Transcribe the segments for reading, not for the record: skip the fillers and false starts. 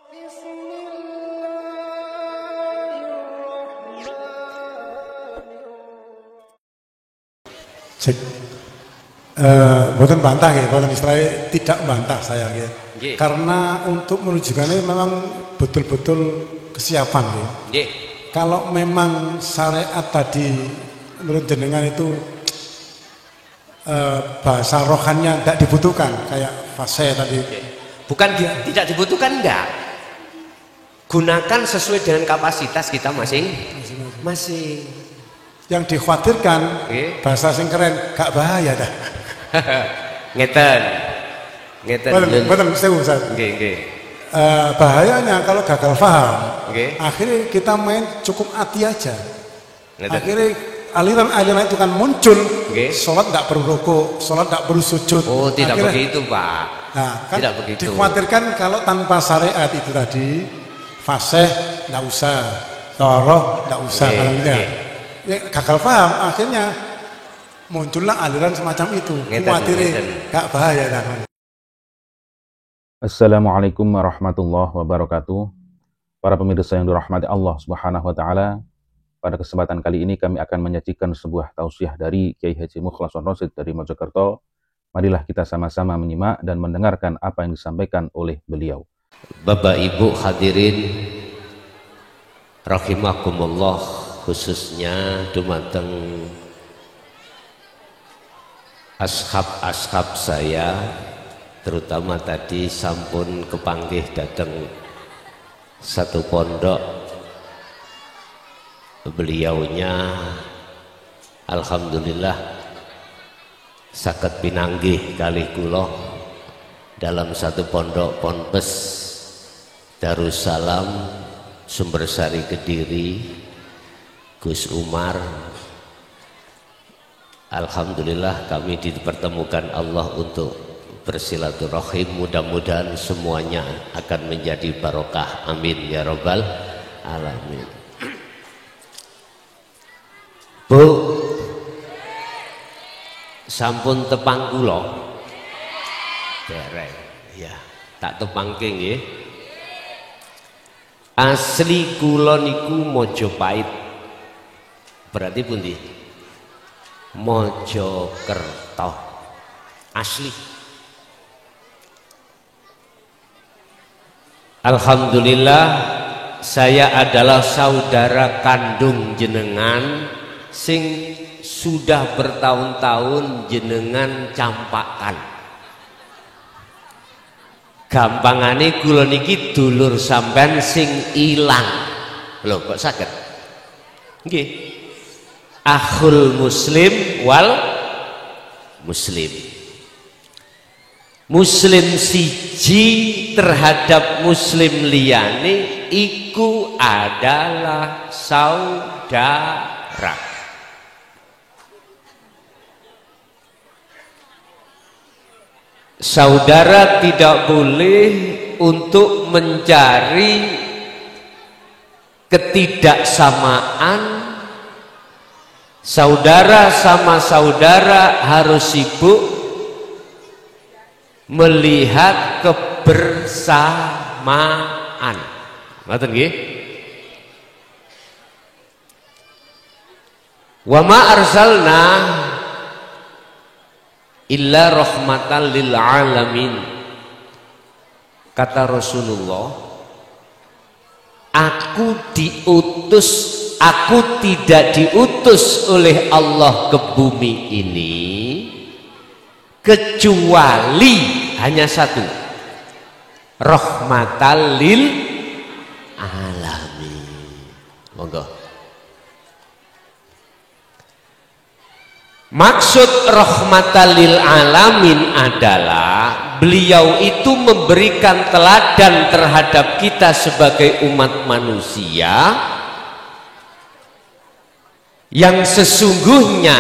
Cek. Bukan bantah ya, bukan istilahnya tidak bantah saya ya. Karena untuk menunjukkannya memang betul-betul kesiapan ya. Kalau memang syariat tadi menurut jenengan itu bahasa rohannya tidak dibutuhkan kayak fase tadi. Bukan tidak dibutuhkan, enggak. Gunakan sesuai dengan kapasitas kita masing-masing. Yang dikhawatirkan bahasa sing keren gak bahaya dah. Ngeten. Betul, Ustaz. Bahayanya kalau gagal paham, akhirnya kita main cukup hati aja. Akhirnya aliran-aliran itu kan muncul. Sholat nggak perlu rukuk, sholat nggak perlu sujud. Oh, tidak akhirnya, begitu, Pak. Nah, kan tidak begitu. Dikhawatirkan kalau tanpa syariat itu tadi, fasih nggak usah, toroh nggak usah, ya, gagal paham, akhirnya muncullah aliran semacam itu. Khawatirnya nggak bahaya kan. Assalamualaikum warahmatullahi wabarakatuh. Para pemirsa yang dirahmati Allah Subhanahu wa taala, pada kesempatan kali ini kami akan menyajikan sebuah tausiah dari Kiai Haji Mukhlason Rosyid dari Mojokerto. Marilah kita sama-sama menyimak dan mendengarkan apa yang disampaikan oleh beliau. Bapak Ibu hadirin rahimakumullah, khususnya dumateng ashab-ashab saya, terutama tadi sampun kepanggih datang satu pondok, beliaunya alhamdulillah saged pinanggih kalih kula dalam satu pondok Ponpes Darussalam Sumbersari Kediri, Gus Umar. Alhamdulillah kami dipertemukan Allah untuk bersilaturahim, mudah-mudahan semuanya akan menjadi barokah, amin ya rabbal alamin. Bu, sampun tepang kula dereng ya, tak tepangke nggih. Asli kula niku Mojopahit, berarti pundi? Mojokerto asli. Alhamdulillah saya adalah saudara kandung jenengan sing sudah bertahun-tahun jenengan campakan. Gampangane kula niki dulur sampean sing ilang. Lho kok saged? Nggih. Akhul muslim wal muslim. Muslim siji terhadap muslim liyane iku adalah saudara. Saudara tidak boleh untuk mencari ketidaksamaan. Saudara sama saudara harus sibuk melihat kebersamaan. Ngoten nggih? Wa ma arsalna illa rahmatan lil alamin. Kata Rasulullah, aku tidak diutus oleh Allah ke bumi ini kecuali hanya satu, rahmatan lil alamin. Monggo. Maksud rahmatan lil alamin adalah beliau itu memberikan teladan terhadap kita sebagai umat manusia yang sesungguhnya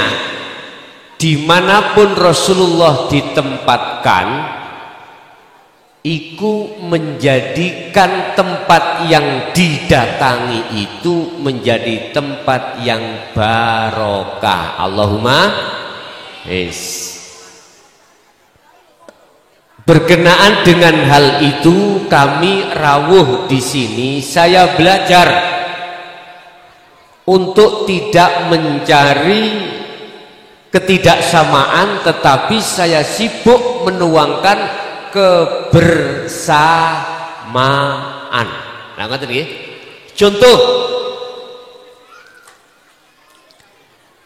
dimanapun Rasulullah ditempatkan, iku menjadikan tempat yang didatangi itu menjadi tempat yang barokah. Allahumma is. Berkenaan dengan hal itu kami rawuh di sini, saya belajar untuk tidak mencari ketidaksamaan, tetapi saya sibuk menuangkan kebersamaan. Nah, ngerti nggih? Contoh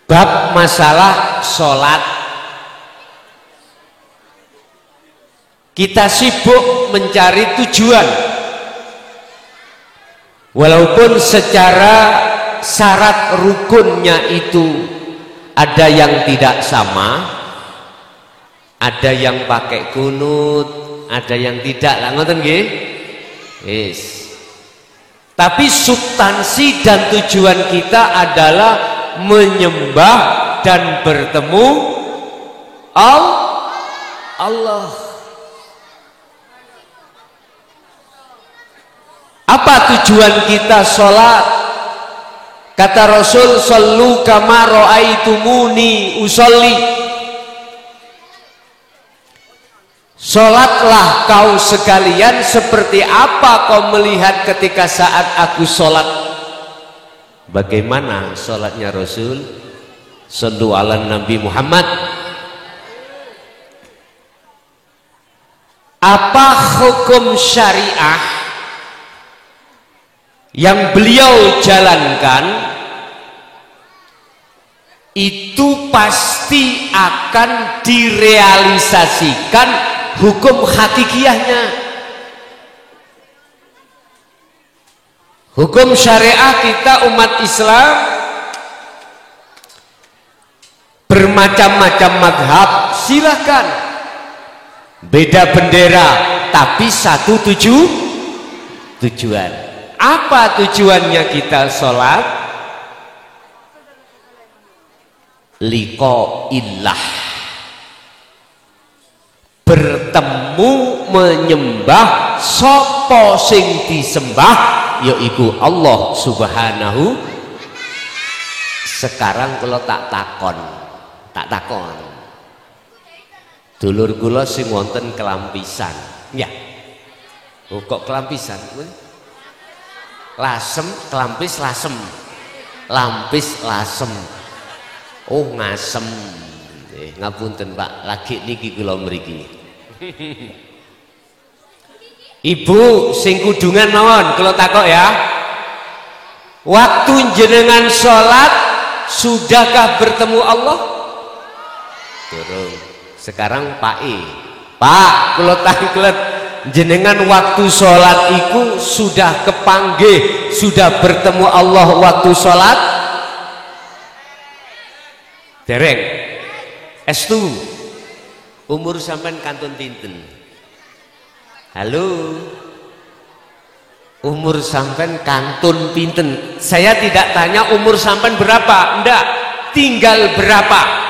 bab masalah sholat, kita sibuk mencari tujuan, walaupun secara syarat rukunnya itu ada yang tidak sama, ada yang pakai kunut, ada yang tidak. Lah ngoten nggih? Yes. Tapi substansi dan tujuan kita adalah menyembah dan bertemu Allah. Apa tujuan kita sholat? Kata Rasul, sallu kama ra'aitumuni usolli. Sholatlah kau sekalian seperti apa kau melihat ketika saat aku sholat. Bagaimana sholatnya Rasul? Sallu ala Nabi Muhammad. Apa hukum syariah yang beliau jalankan itu pasti akan direalisasikan hukum hakikiyahnya. Hukum syariah kita umat Islam bermacam-macam madhab, silahkan beda bendera tapi satu tujuan. Apa tujuannya kita sholat? Liqa'illah, bertemu menyembah sapa sing disembah, yaiku Allah Subhanahu. Sekarang kalau tak takon dulur kula sing wonten kelampisan, ya kok kelampisan? Lasem, kelampis lasem, lampis lasem, oh ngasem. Ngapunten Pak, lagi niki kula mriki. Ibu sing kudungan mawon kula takok ya, waktu jenengan sholat sudahkah bertemu Allah? Durung. Sekarang Pak kula tanglet, jenengan waktu sholat iku sudah kepanggih, sudah bertemu Allah waktu sholat? Dereng. Estu umur sampean kantun pinten? Halo, umur sampean kantun pinten? Saya tidak tanya umur sampean berapa, enggak, tinggal berapa.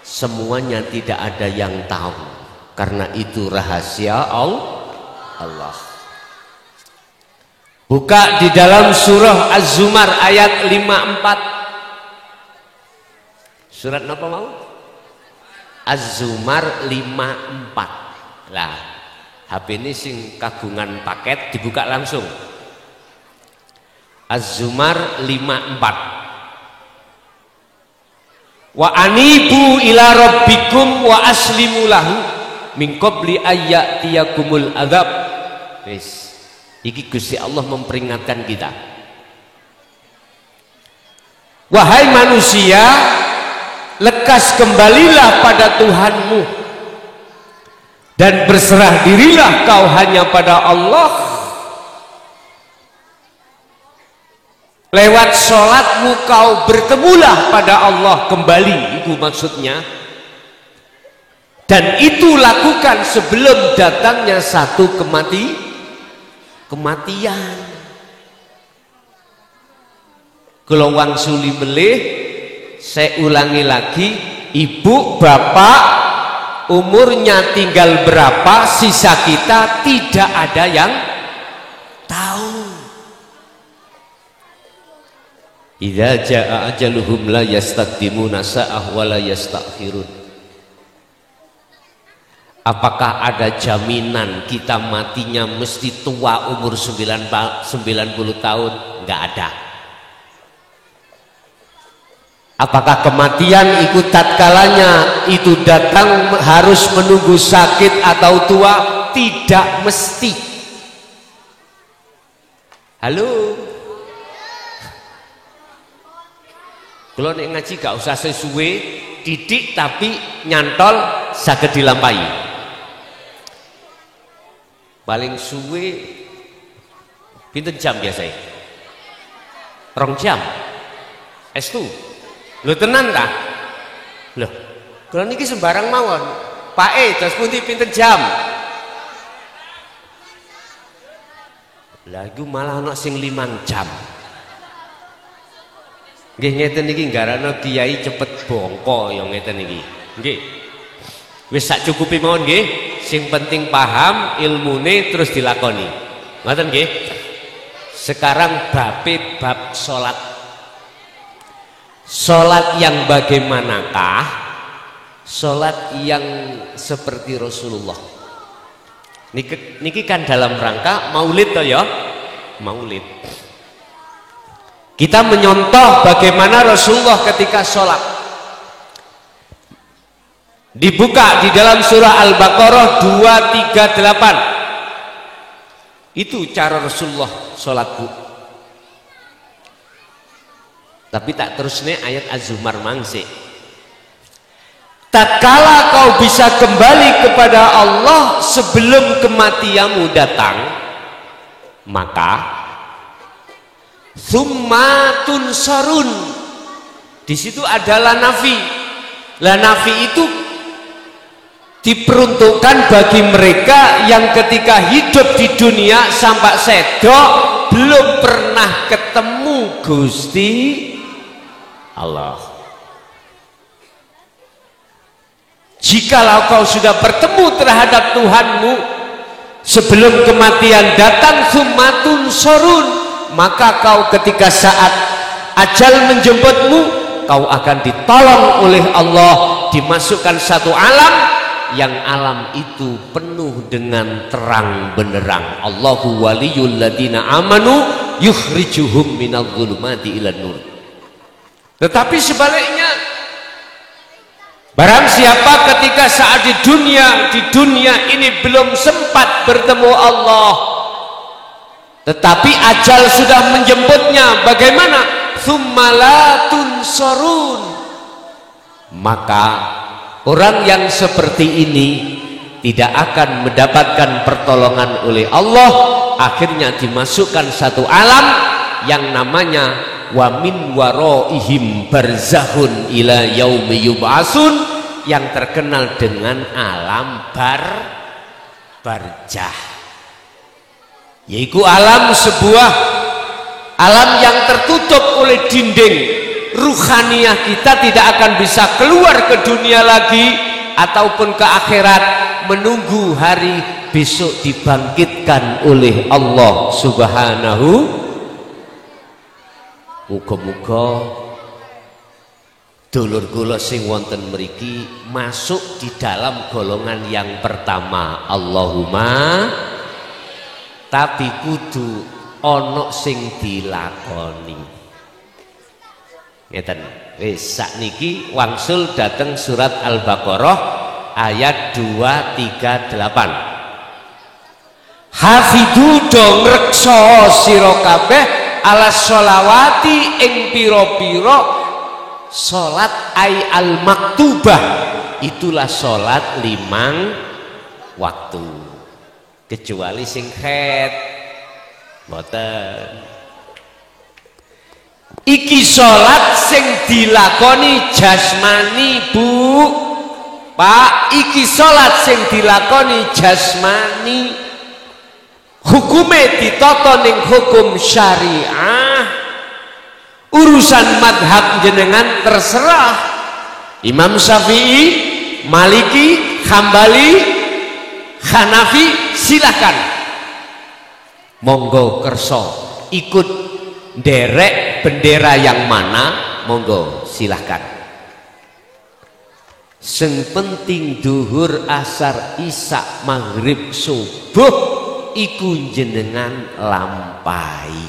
Semuanya tidak ada yang tahu, karena itu rahasia Allah. Buka di dalam surah Az-Zumar ayat 54. Surat apa mau? Az-Zumar 54. Lah, HP ini sing kagungan paket dibuka langsung. Az-Zumar 54. Wa anibu ila rabbikum wa aslimu lahu min qabli ayyatiyakumul adzab. Wis, iki Gusti Allah memperingatkan kita. Wahai manusia, lekas kembalilah pada Tuhanmu dan berserah dirilah kau hanya pada Allah. Lewat sholatmu kau bertemulah pada Allah kembali, itu maksudnya. Dan itu lakukan sebelum datangnya satu kematian. Kalau wang suli melih, saya ulangi lagi, ibu bapak umurnya tinggal berapa, sisa kita tidak ada yang tahu. Idza jaa ajaluhum la yastaqdimuna sa'ah wa la yastakhirun. Apakah ada jaminan kita matinya mesti tua umur 90 tahun? Enggak ada. Apakah kematian ikut tatkalanya itu datang harus menunggu sakit atau tua? Tidak mesti. Halo. Kalau nek ngaji gak usah sesuai, didik tapi nyantol saged dilampahi. Paling suwe pinten jam biasanya? 2 jam. Estu. Lho tenan ta? Loh, kalau niki sembarang mawon. Pak terus pundi pinten jam? Lah iku malah ana sing 5 jam. Nggih ngeten niki nggarana kiai cepet bongko ya ngeten niki. Nggih. Wis sak cukupi mawon nggih. Sing penting paham ilmune terus dilakoni. Ngoten nggih. Sekarang bab salat. Salat yang bagaimanakah? Salat yang seperti Rasulullah. Niki kan dalam rangka maulid toh ya. Maulid. Kita menyontoh bagaimana Rasulullah ketika salat. Dibuka di dalam surah Al-Baqarah 238. Itu cara Rasulullah sholatku. Tapi tak terusnya ayat Az-Zumar mangsi. Tatkala kau bisa kembali kepada Allah sebelum kematianmu datang, maka summatun sarun. Di situ adalah nafi. Lah nafi itu diperuntukkan bagi mereka yang ketika hidup di dunia sampai sedok belum pernah ketemu Gusti Allah. Jikalau kau sudah bertemu terhadap Tuhanmu sebelum kematian datang, summatun sorun, maka kau ketika saat ajal menjemputmu, kau akan ditolong oleh Allah, dimasukkan satu alam yang alam itu penuh dengan terang benderang. Allahu waliyul ladina amanu yukhrijuhum minadh dhulumati ilan nur. Tetapi sebaliknya, barang siapa ketika saat di dunia ini belum sempat bertemu Allah, tetapi ajal sudah menjemputnya, bagaimana? Tsummalatun sorun, maka orang yang seperti ini tidak akan mendapatkan pertolongan oleh Allah, akhirnya dimasukkan satu alam yang namanya wa min waraihim barzakhun ila yaumi yub'atsun, yang terkenal dengan alam barjah, yaitu sebuah alam yang tertutup oleh dinding. Ruhaniyah kita tidak akan bisa keluar ke dunia lagi ataupun ke akhirat, menunggu hari besok dibangkitkan oleh Allah Subhanahu. Muga-muga dulur kula sing wonten mriki masuk di dalam golongan yang pertama. Allahumma, tapi kudu ana sing dilakoni. Ngeten, wis sakniki wangsul dateng surat Al-Baqarah ayat 238. Hafidhu do ngreksa sira kabeh ala sholawati ing pira-pira salat ay al maktubah, itulah salat 5 waktu, kecuali sing khed mboten. Iki sholat sing dilakoni jasmani, Bu, Pak, iki sholat sing dilakoni jasmani, hukume ditata ning hukum syariah. Urusan madhab jenengan terserah. Imam Syafi'i, Maliki, Hambali, Hanafi, silahkan monggo kerso ikut derek bendera yang mana, monggo silahkan. Sing penting duhur, asar, isya, maghrib, subuh iku jenengan lampahi.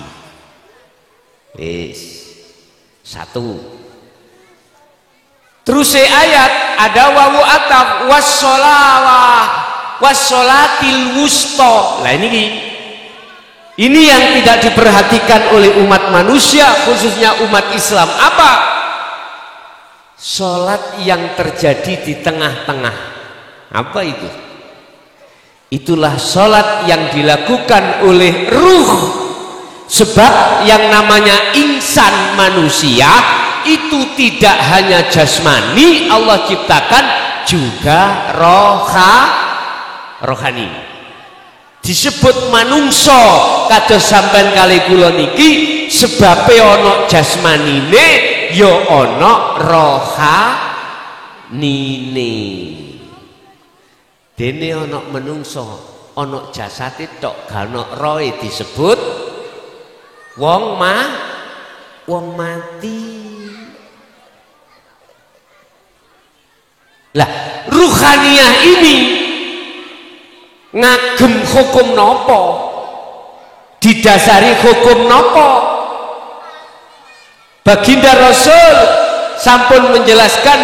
Wis. 1. Terus ayat ada wawu ataf wassolatil wusta. Lah ini yang tidak diperhatikan oleh umat manusia, khususnya umat Islam. Apa? Sholat yang terjadi di tengah-tengah. Apa itu? Itulah sholat yang dilakukan oleh ruh. Sebab yang namanya insan manusia itu tidak hanya jasmani Allah ciptakan, juga rohani. Disebut manungso kados sampean kali kula niki sebabe ana jasmanine ya ana rohanine. Dene ana manungso ana jasate tok gak ana rohe disebut wong mati. Lah ruhaniyah ini ngagem hukum nopo, didasari hukum nopo? Baginda Rasul sampun menjelaskan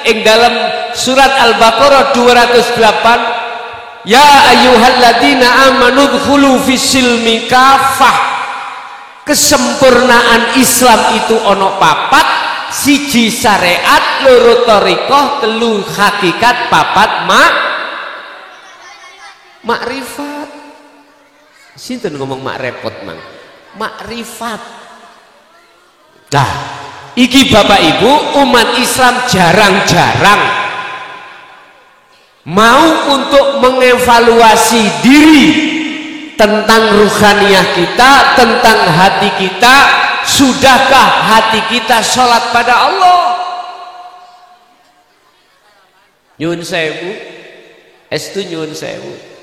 ing dalam surat Al-Baqarah 208, ya ayyuhalladzina amanu dkhulu fis-silmi kafah. Kesempurnaan Islam itu ono papat, siji syariat, loro thariqah, telu hakikat, papat makrifat. Sinten ngomong mak repot mang? Makrifat. Dah, iki Bapak Ibu umat Islam jarang-jarang mau untuk mengevaluasi diri tentang ruhaniyah kita, tentang hati kita. Sudahkah hati kita sholat pada Allah? Nyuwun sewu, estu nyuwun sewu.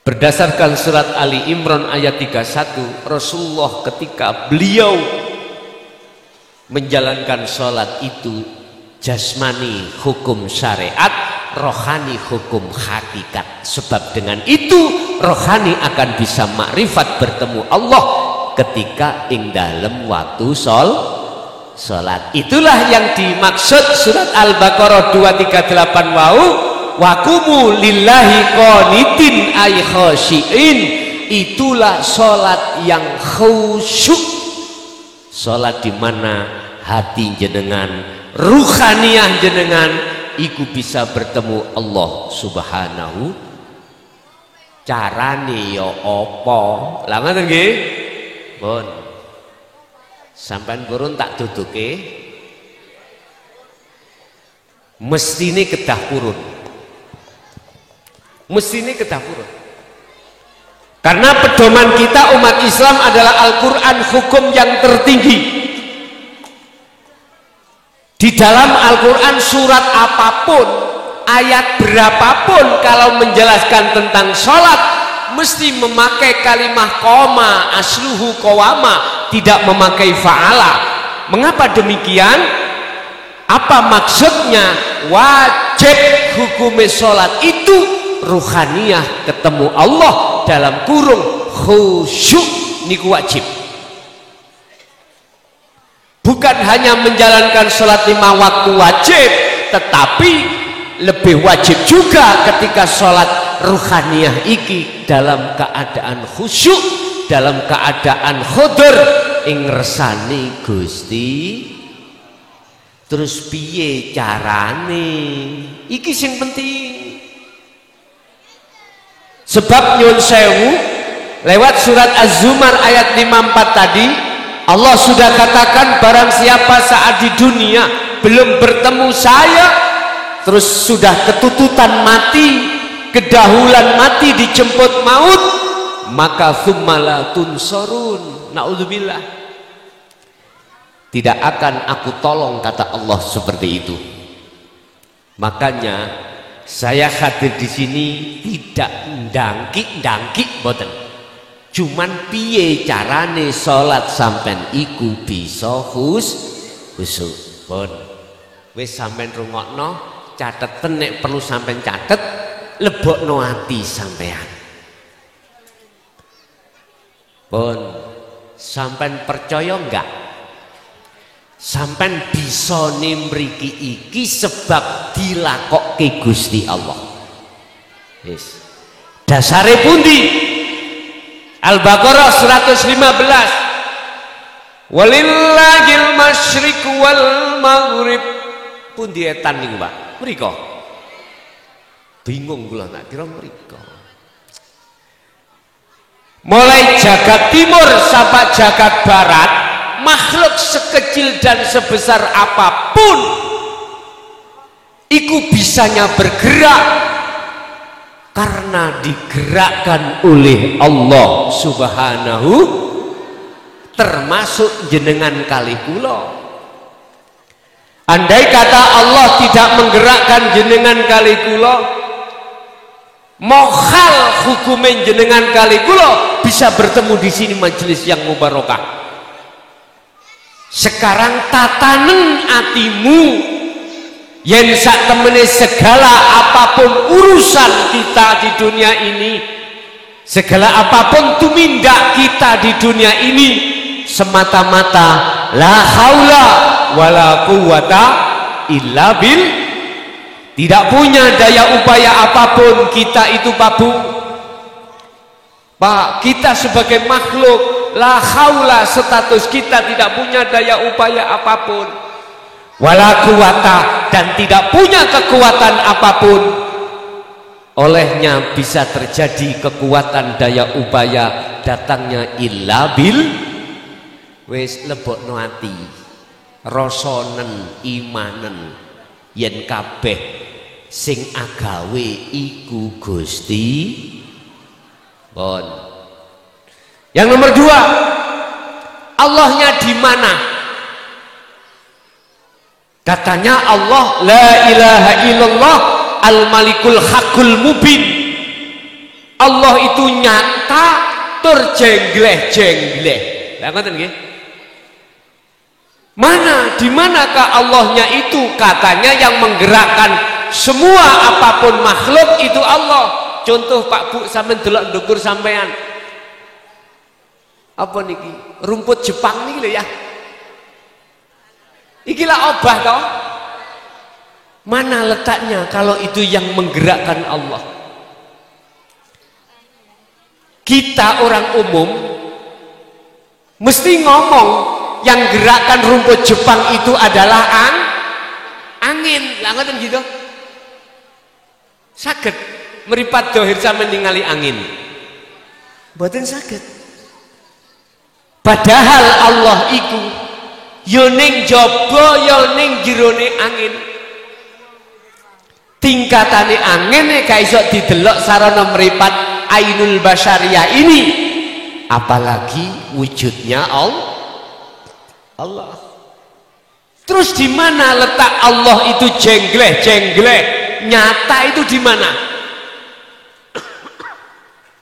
Berdasarkan surat Ali Imran ayat 31, Rasulullah ketika beliau menjalankan sholat itu jasmani hukum syariat, rohani hukum hakikat. Sebab dengan itu rohani akan bisa makrifat bertemu Allah ketika ing dalam waktu sholat. Itulah yang dimaksud surat Al-Baqarah 238 wau, waqumu lillahi qanitin ay khashiin. Itulah sholat yang khusyuk, sholat di mana hati jenengan, ruhaniyah jenengan iku bisa bertemu Allah Subhanahu. Carane ya apa? Lah ngoten nggih? Pun. Sampean purun tak duduke. Mestine kedah purun. Mestine kedah purun. Karena pedoman kita umat Islam adalah Al-Qur'an, hukum yang tertinggi. Di dalam Al-Quran surat apapun, ayat berapapun, kalau menjelaskan tentang sholat mesti memakai kalimah koma, asluhu qawama, tidak memakai fa'ala. Mengapa demikian? Apa maksudnya? Wajib hukumnya sholat itu ruhaniyah ketemu Allah, dalam kurung khusyuk niku wajib. Bukan hanya menjalankan sholat 5 waktu wajib, tetapi lebih wajib juga ketika sholat ruhaniyah iki dalam keadaan khusyuk, dalam keadaan khudur ing ngersani Gusti. Terus piye carane? Iki sing penting. Sebab nyun sewu lewat surat Az-Zumar ayat 54 tadi, Allah sudah katakan barang siapa saat di dunia belum bertemu saya, terus sudah ketututan mati, kedahulan mati, dijemput maut, maka tsumma tunsorun, naudzubillah, tidak akan aku tolong, kata Allah seperti itu. Makanya saya hadir di sini tidak ndangki boten, cuman piye carane sholat sampean iku bisa khusyuk. Pun Wis sampean rungokno, cateten nek perlu sampean catet, lebokno ati sampean. Pun sampean percaya enggak? Sampean bisa nimriki iki sebab dilakokke Gusti Allah. Wis. Dasare pundi? Al-Baqarah 115. Walillahil masyriq wal maghrib. Pundi etan niku, Pak? Mriko. Bingung kula tak kira mriko. Mulai jagat timur sampai jagat barat, makhluk sekecil dan sebesar apapun iku bisanya bergerak karena digerakkan oleh Allah Subhanahu, termasuk jenengan kali kula. Andai kata Allah tidak menggerakkan jenengan kali kula, mohal hukumen jenengan kali kula bisa bertemu di sini majelis yang mubarakah. Sekarang tatanen atimu yen sak temene segala apapun urusan kita di dunia ini, segala apapun tumindak kita di dunia ini, semata-mata la haula wala quwata illa bil, tidak punya daya upaya apapun kita itu Pak, kita sebagai makhluk la haula, status kita tidak punya daya upaya apapun, wala quwata, dan tidak punya kekuatan apapun. Olehnya bisa terjadi kekuatan daya upaya datangnya illa bil. Wis lebokno ati, rasanen imanen yen kabeh sing agawe iku Gusti. Bon. Yang nomor 2, Allahnya di mana? Katanya Allah la ilaha illallah al-malikul hakul mubin. Allah itu nyata tur jengleh-jengleh. Lah ngoten nggih? Mana, di manakah Allahnya itu? Katanya yang menggerakkan semua apapun makhluk itu Allah. Contoh Pak Bu, sampean delok ndukur sampean. Apa niki? Rumput Jepang niki lho ya. Iki lah obah toh. Mana letaknya kalau itu yang menggerakkan Allah? Kita orang umum mesti ngomong yang gerakkan rumput Jepang itu adalah angin. Lah ngoten gitu. Saged meripat dohir sampeyan ningali angin. Mboten saged. Padahal Allah iku yo ning jaba yo ning jerone angin. Tingkatane angin gak iso didelok sarana meripat ainul basyariyah ini, apalagi wujudnya Allah. Terus di mana letak Allah itu jengleh-jengleh nyata itu di mana?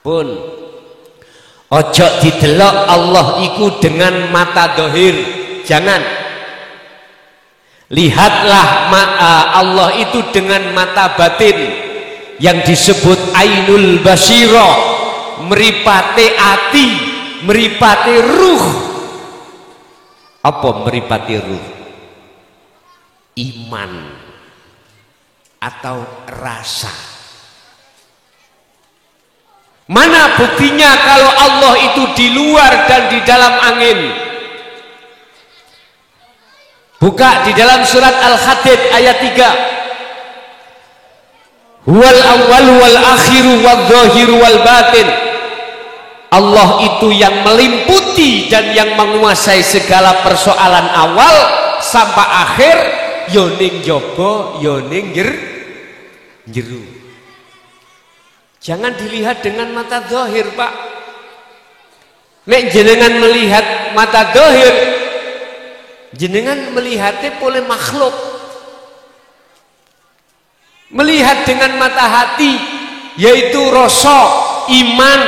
Pun ojo didelok Allah iku dengan mata dohir, jangan. Lihatlah Allah itu dengan mata batin yang disebut ainul basiro, meripati ati, meripati ruh. Apa meripati ruh? Iman atau rasa. Mana buktinya kalau Allah itu di luar dan di dalam angin? Buka di dalam surat Al-Hadid ayat 3. Huwal awwal wal akhiru wal zahiru wal batin. Allah itu yang melimputi dan yang menguasai segala persoalan awal sampai akhir, yoning jaba yoning jeru. Jangan dilihat dengan mata zahir, Pak. Nek jenengan melihat mata zahir, jenengan melihatnya oleh makhluk. Melihat dengan mata hati, yaitu rasa iman.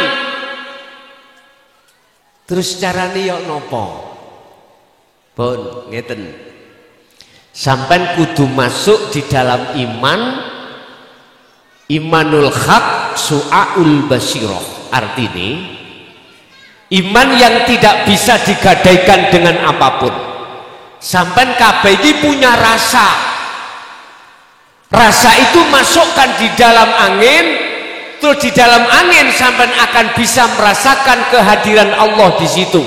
Terus carane yo nopo? Pun ngeten. Sampai kudu masuk di dalam imanul haq su'aul basiroh. Artinya iman yang tidak bisa digadaikan dengan apapun. Sampai kabeh ini punya rasa. Rasa itu masukkan di dalam angin, terus di dalam angin sampai akan bisa merasakan kehadiran Allah di situ.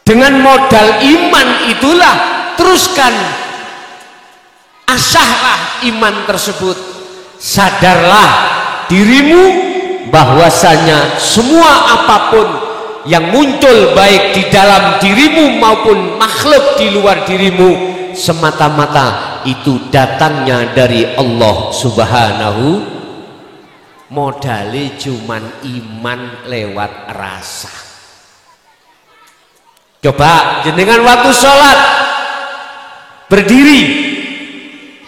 Dengan modal iman itulah teruskan, asahlah iman tersebut. Sadarlah dirimu bahwasanya semua apapun yang muncul baik di dalam dirimu maupun makhluk di luar dirimu semata-mata itu datangnya dari Allah Subhanahu. Modali cuman iman lewat rasa. Coba jenengan waktu sholat berdiri,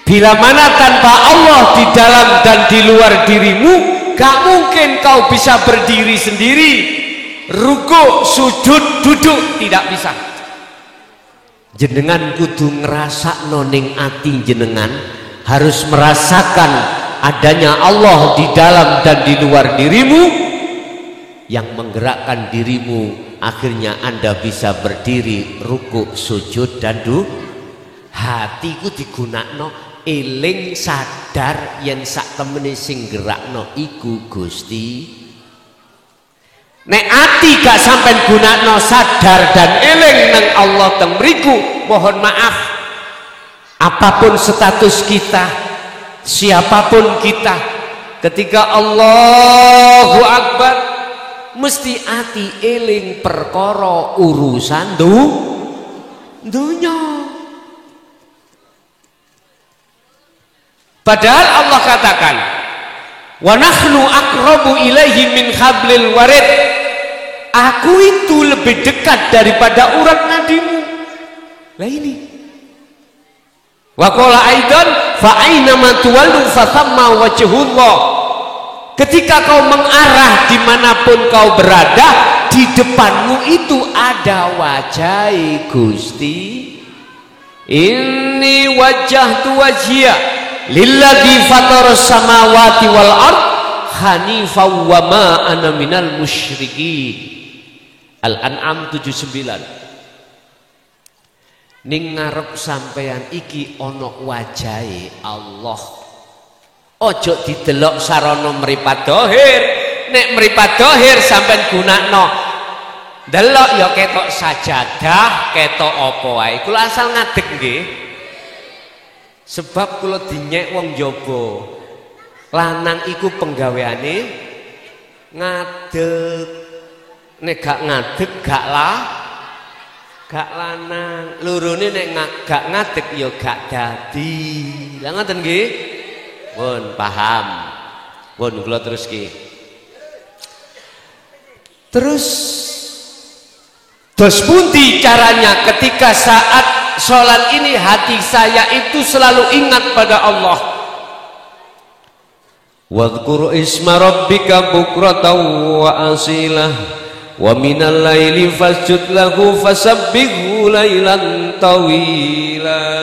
bila mana tanpa Allah di dalam dan di luar dirimu, gak mungkin kau bisa berdiri sendiri. Ruku, sujud, duduk tidak bisa. Jenengan kudu ngerasa noning ati jenengan, harus merasakan adanya Allah di dalam dan di luar dirimu yang menggerakkan dirimu, akhirnya Anda bisa berdiri, ruku, sujud dan hatiku digunakno eling sadar yen sak temene sing gerakno iku Gusti. Nek ati gak sampai gunakno sadar dan eling nang Allah teng mriku, mohon maaf, apapun status kita, siapapun kita, ketika Allahu Akbar mesti ati eling perkara urusan dunya. Padahal Allah katakan, wa nahnu aqrabu ilaihi min hablil warid. Aku itu lebih dekat daripada urat nadimu. Lah ini. Wa qala aidan fa aina ma tuwallu fa thamma wajhullah. Ketika kau mengarah dimanapun kau berada, di depanmu itu ada wajah Gusti. Inni wajjahtu wajhiya lilladzi fataras samawati wal ard hanifan wa ma ana minal musyrikin. Al-An'am 79. Ning ngarep sampeyan iki ana wajahe Allah. Ojo didelok sarana mripat dohir. Nek mripat dohir sampeyan gunakno delok ya ketok sajadah, ketok apa wae. Kula asal ngadeg nggih. Sebab kula dinyek wong jaba. Lanang iku penggaweane ngadeg. Nek gak ngadeg gak lanang. Lurune nek gak ngadeg ya gak dadi. Lah ngoten nggih? Pun paham. Pun kula teruske. Terus dos pundi caranya ketika saat sholat ini hati saya itu selalu ingat pada Allah. Wadhkur isma rabbika bukratan wa asilah wa minal laili fasjud lahu fasabbihhu lailan tawilan.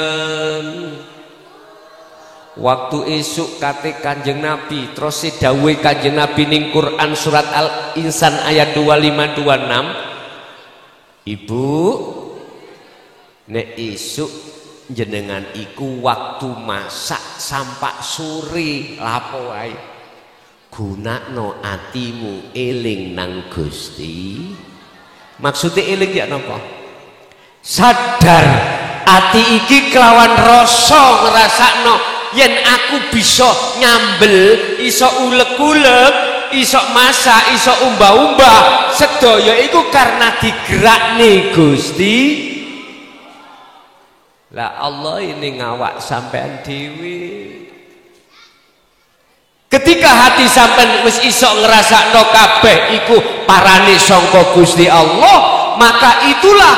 Waktu esuk kate Kanjeng Nabi terus dawuhe Kanjeng Nabi ning Quran surat Al-Insan ayat 2526, Ibu nek esuk jenengan iku waktu masak sampai sore lapo wae gunakno atimu eling nang Gusti. Maksudnya eling ya napa? Sadar ati iki kelawan rasa ngrasakno yen aku bisa nyambel, iso ulek-ulek, iso masak, iso umbah-umbah, sedaya iku karena digerakne Gusti. Lah Allah ini ngawak sampean dhewe. Ketika hati sampean wis iso ngrasakno kabeh iku parane sangka Gusti Allah, maka itulah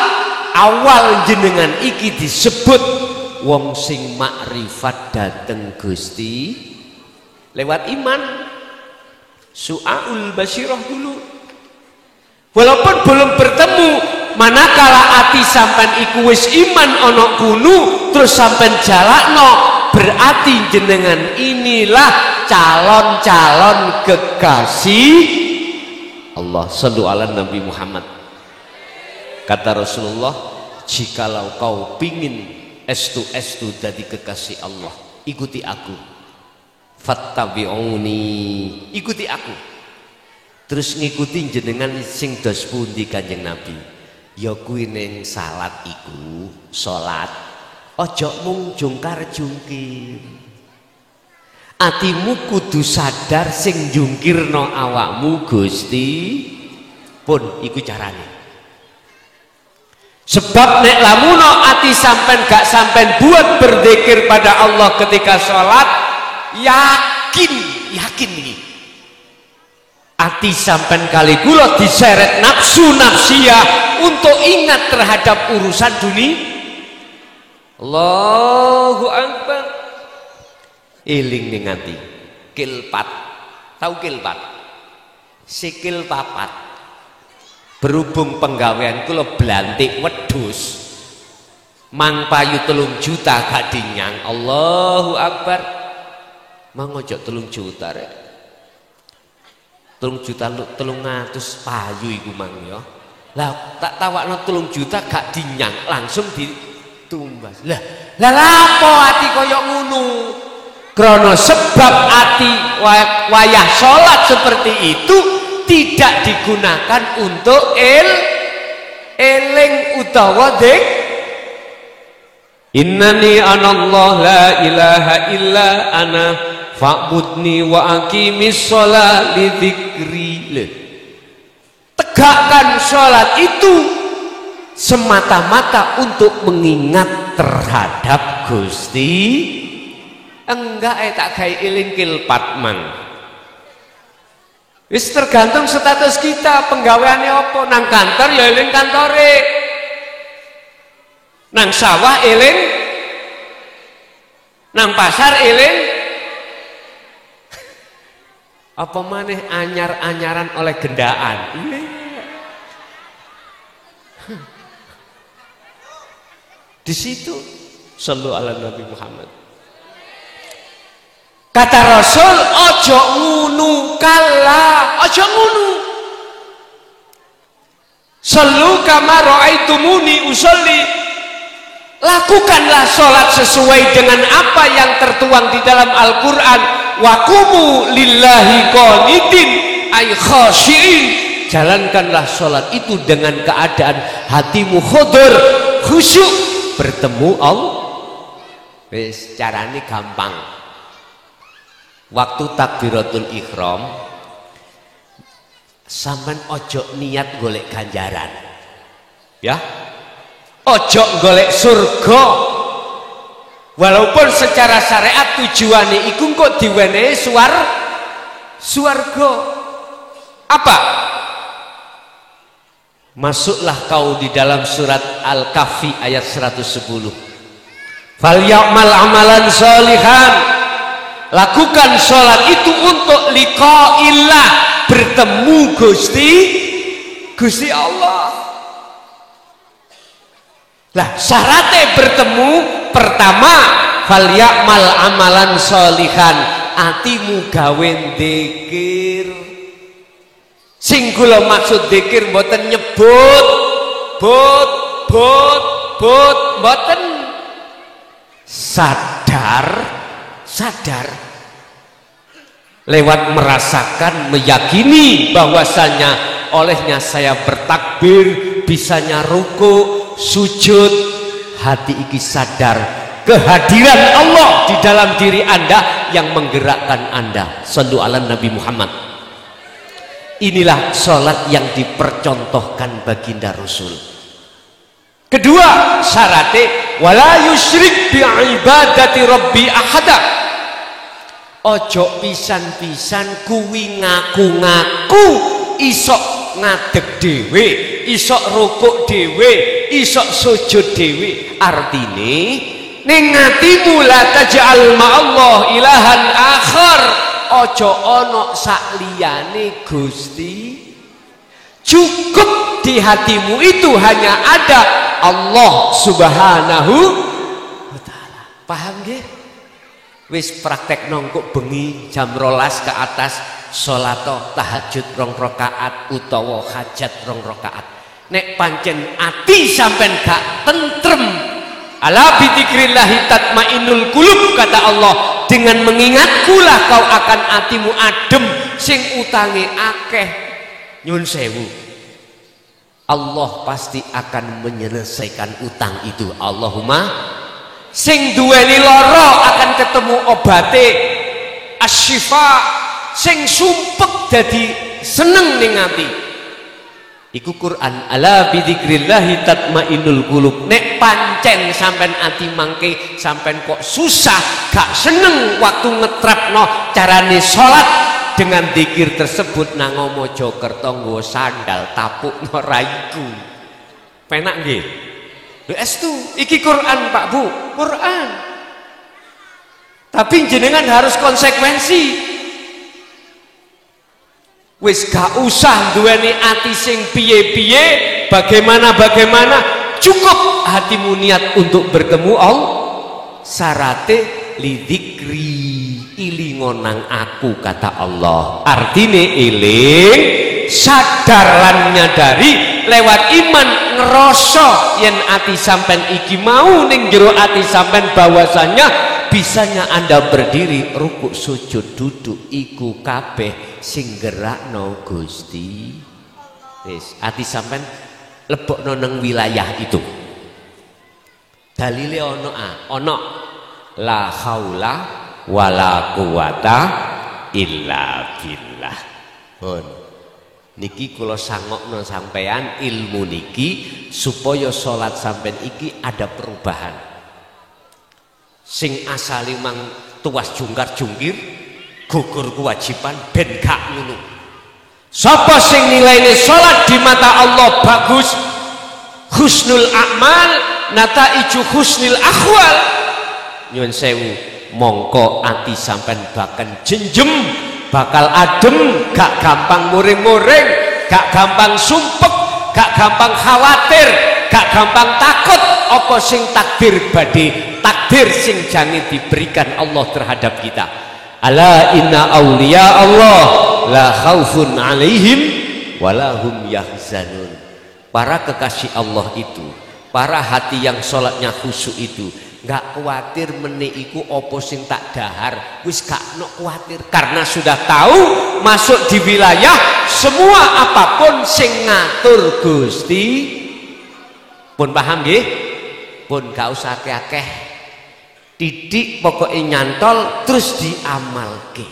awal jenengan iki disebut wong sing makrifat dateng Gusti lewat iman. Su'aul basirah dulu. Walaupun belum bertemu manakala ati sampean iku wis iman ana gunu terus sampean jalakno, berarti jenengan inilah calon-calon kekasih Allah. Shallu ala Nabi Muhammad. Kata Rasulullah, jikalau kau pingin estu dadi kekasih Allah, ikuti aku. Fattabi'uni, ikuti aku. Terus ngikuti jenengan sing dos pundi Kanjeng Nabi? Ya kuwi ning salat iku, salat ojo mung jungkar-jungkir. Atimu kudu sadar sing jungkirno awakmu Gusti pun iku carane. Sebab nek lamuno ati sampean gak sampean buat berzikir pada Allah ketika sholat, yakin ini ati sampean kali kula diseret nafsu nafsiyah untuk ingat terhadap urusan dunia. Allahu Akbar. Eling ning ati kilpat, tahu kilpat? Sikil papat. Berhubung penggawean kula blantik wedhus, mang payu 3 juta gak dinyang. Allahu Akbar. Mang ojo 3 juta rek. 3 juta 300 payu iku mang ya. Lah tak tawakno 3 juta gak dinyang, langsung ditumbas. Lah lapo ati koyo ngono? Krana sebab ati wayah salat seperti itu tidak digunakan untuk eling utawa dzikir. Innani anallah la ilaha illa ana fa'budni wa aqimis shalah li dzikri. Tegakkan salat itu semata-mata untuk mengingat terhadap Gusti. Enggak tak gawe eling kilpat man. Wis tergantung status kita, penggaweane apa. Nang kantor ya eling kantore, nang sawah eling, nang pasar eling. Apa maneh anyar-anyaran oleh gendaan. Di situ shallu ala Nabi Muhammad. Kata Rasul, ojo ngunu kala, ojo ngunu. Sallu kama ra'aitumuni usolli. Lakukanlah sholat sesuai dengan apa yang tertuang di dalam Al-Quran. Wa qumu lillahi qanitin ay khashi'in. Jalankanlah sholat itu dengan keadaan hatimu khudur, khusyuk, bertemu Allah. Wis carane gampang. Waktu takbiratul ihram sampean ojo niat golek ganjaran ya, ojo golek surga, walaupun secara syariat tujuannya iku kok diwenehi swarga. Apa? Masuklah kau di dalam surat Al-Kahfi ayat 110. Falyamal amalan sholihan. Lakukan sholat itu untuk liqa'illah, bertemu Gusti Allah. Lah syaratnya bertemu pertama falyamal amalan sholihan, atimu gawe dzikir. Sing kula maksud dzikir mboten nyebut bot mboten, sadar lewat merasakan, meyakini bahwasanya olehnya saya bertakbir, bisanya ruku, sujud, hati iki sadar kehadiran Allah di dalam diri Anda yang menggerakkan Anda. Shallu ala Nabi Muhammad. Inilah sholat yang dipercontohkan baginda Rasul. Kedua syaratnya wala yusyrik bi ibadati rabbi ahada. Ojo pisan-pisan kuwi ngaku-ngaku isok ngadeg dhewe, isok rukuk dhewe, isok sujud dhewe. Artine ning atimu la taj'al ma'allah ilahan akhar. Ojo ono sak liyane Gusti. Cukup di hatimu itu hanya ada Allah Subhanahu wa ta'ala. Paham nggih? Wis praktek nongkok bengi jam 12 ke atas salat tahajud 2 rakaat utawa hajat 2 rakaat. Nek pancen ati sampean gak tentrem, ala bidzikrillahi tatmainnul qulub, kata Allah, dengan mengingatkulah kau akan atimu adem. Sing utange akeh nyun sewu, Allah pasti akan menyelesaikan utang itu. Allahumma. Sing duweni loro akan ketemu obate asyifa, sing sumpek dadi seneng ning ati. Iku Quran, ala bidzikrillahi tatmainnul qulub. Nek pancen sampean ati mangke sampean kok susah gak seneng waktu ngetrapno carane salat dengan zikir tersebut nang Mojokerto nggo sandal tapukno raiku. Penak nggih? Estu iki Quran Pak Bu, Quran. Tapi jenengan harus konsekuensi. Wis gak usah duweni ati sing piye-piye, bagaimana, cukup hatimu niat untuk bertemu Allah. Sarate lidzikri, ilingon nang aku, kata Allah. Artine eling, sadar lan nyadari lewat iman ngerasa yen ati sampean iki mau ning jero ati sampean bahwasanya bisanya Anda berdiri, rukuk, sujud, duduk iku kabeh sing gerakno Gusti. Wis ati sampean lebokno nang wilayah itu. Dalile ono la haula wala quwata illa billah. Pun niki kula sangokno sampean ilmu niki supaya salat sampean iki ada perubahan. Sing asali mang tuas jungkar jungkir gugur kewajiban ben gak ngono. Sapa sing nilaine salat di mata Allah bagus, husnul a'mal, nataiju husnil akhwal, nyuwun sewu, mongko ati sampean bakal jenjem, bakal adem, gak gampang muring-muring, gak gampang sumpek, gak gampang khawatir, gak gampang takut apa sing takdir badhe, takdir sing jange diberikan Allah terhadap kita. Ala inna auliya Allah la khaufun alaihim walahum yahzanun. Para kekasih Allah itu, para hati yang sholatnya khusyuk itu gak khawatir meneiku opo sing tak dahar, wis gak nok khawatir karena sudah tahu masuk di wilayah semua apapun sing ngatur Gusti. Pun paham nggih? Pun gak usah akeh-akeh, titik pokoknya nyantol terus diamalke.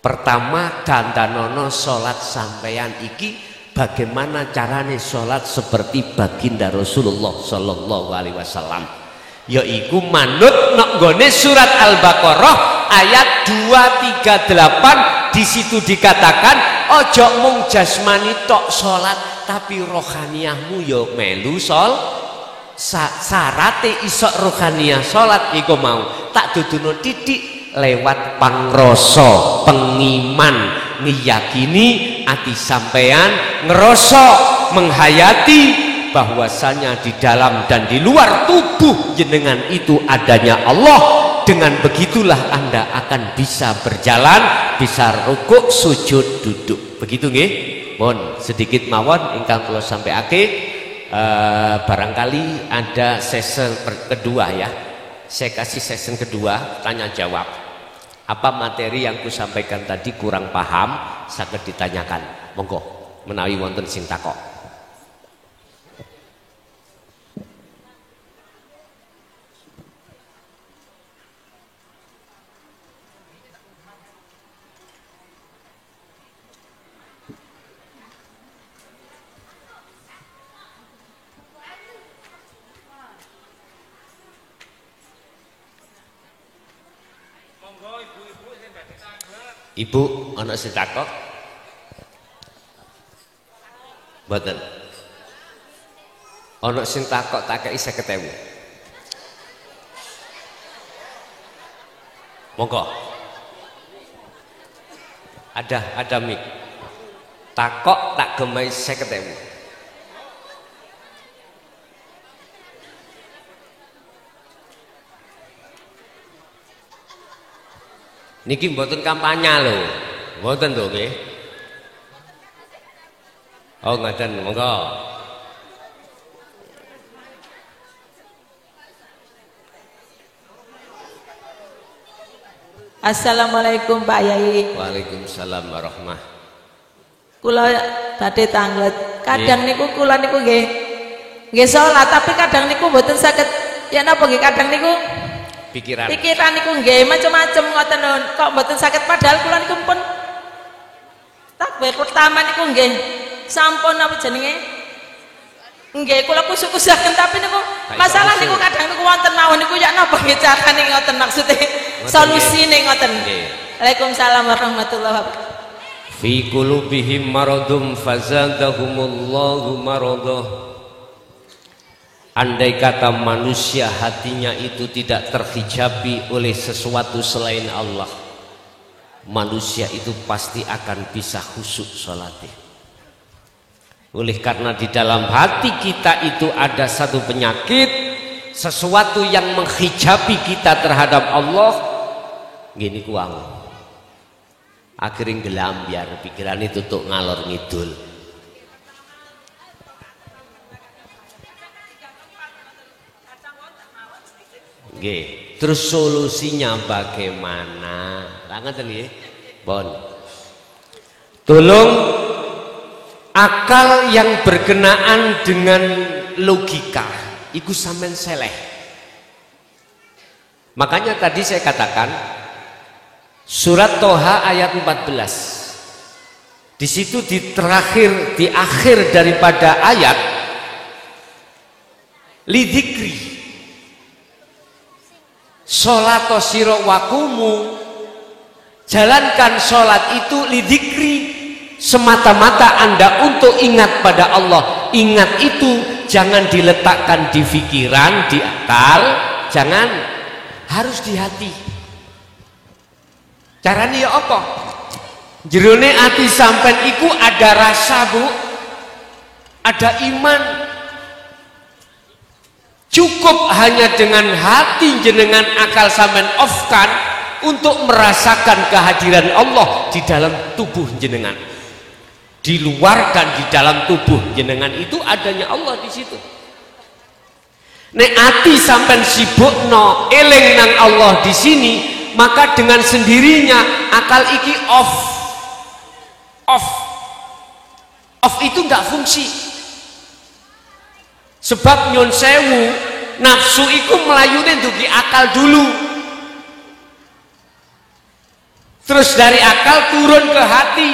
Pertama dandanono sholat sampeyan iki bagaimana carane sholat seperti baginda Rasulullah Sallallahu Alaihi Wasallam, yaitu manut nok gone surat Al-Baqarah ayat 238. Di situ dikatakan ojo mung jasmani tok sholat tapi rohaniyahmu yo melu sarate isok rohaniyah sholat iku mau tak duduno titik lewat pangrasa pengiman ngiyakini ati sampean ngerasa menghayati bahwasanya di dalam dan di luar tubuh jenengan itu adanya Allah. Dengan begitulah Anda akan bisa berjalan, bisa rukuk, sujud, duduk. Begitu nggih? Mohon sedikit mawon ingkang kula sampaiake. Barangkali ada sesi kedua ya. Saya kasih sesi kedua tanya jawab. Apa materi yang ku sampaikan tadi kurang paham, saged ditanyakan. Monggo menawi wonten sing takok. Ibu ana sing takok? Mboten. Ana sing takok tak kei 50.000. Monggo. Ada mik. Takok tak gemai 50.000. Niki mboten kampanye lho. Mboten lho nggih. Oh ngoten, monggo. Assalamualaikum Pak Yai. Waalaikumsalam warahmah. Kula badhe tanglet. Kadang niku kula niku nggih salat tapi kadang niku mboten saged ya napa nggih kadang niku pikiran niku nggih macam-macam ngoten lho. Kok mboten saged padahal kula niku pun takbir pertama niku nggih sampun apa jenenge? Nggih kula kusuk-kusaken tapi niku masalah niku kadang niku wonten mawon niku ya napa nggih carane ngoten maksude solusine ngoten. Waalaikumsalam warahmatullahi wabarakatuh. Fi qulubihim maradum fazadahumullahu maradah. Andai kata manusia hatinya itu tidak terhijabi oleh sesuatu selain Allah, manusia itu pasti akan bisa khusyuk sholatnya. Oleh karena di dalam hati kita itu ada satu penyakit, sesuatu yang menghijabi kita terhadap Allah, gini kuang akhirnya gelam biar pikiran itu tutup ngalor ngidul. Nggih, terus solusinya bagaimana? Ngoten nggih. Bon. Tolong akal yang berkenaan dengan logika iku sampean seleh. Makanya tadi saya katakan surat Toha ayat 14. Di situ di akhir daripada ayat lidzikri sholato siro wakumu, jalankan sholat itu lidzikri, semata-mata Anda untuk ingat pada Allah. Ingat itu jangan diletakkan di pikiran, di akal, jangan, harus di hati. Caranya ya apa? Jerone ati sampean iku ada rasa Bu, ada iman. Cukup hanya dengan hati jenengan akal sampean offkan untuk merasakan kehadiran Allah di dalam tubuh jenengan. Di luar dan di dalam tubuh jenengan itu adanya Allah di situ. Nek ati sampean sibukno eling nang Allah di sini, maka dengan sendirinya akal iki off itu nggak fungsi. Sebab nyon sewu nafsu iku melayune dugi akal dulu, terus dari akal turun ke hati.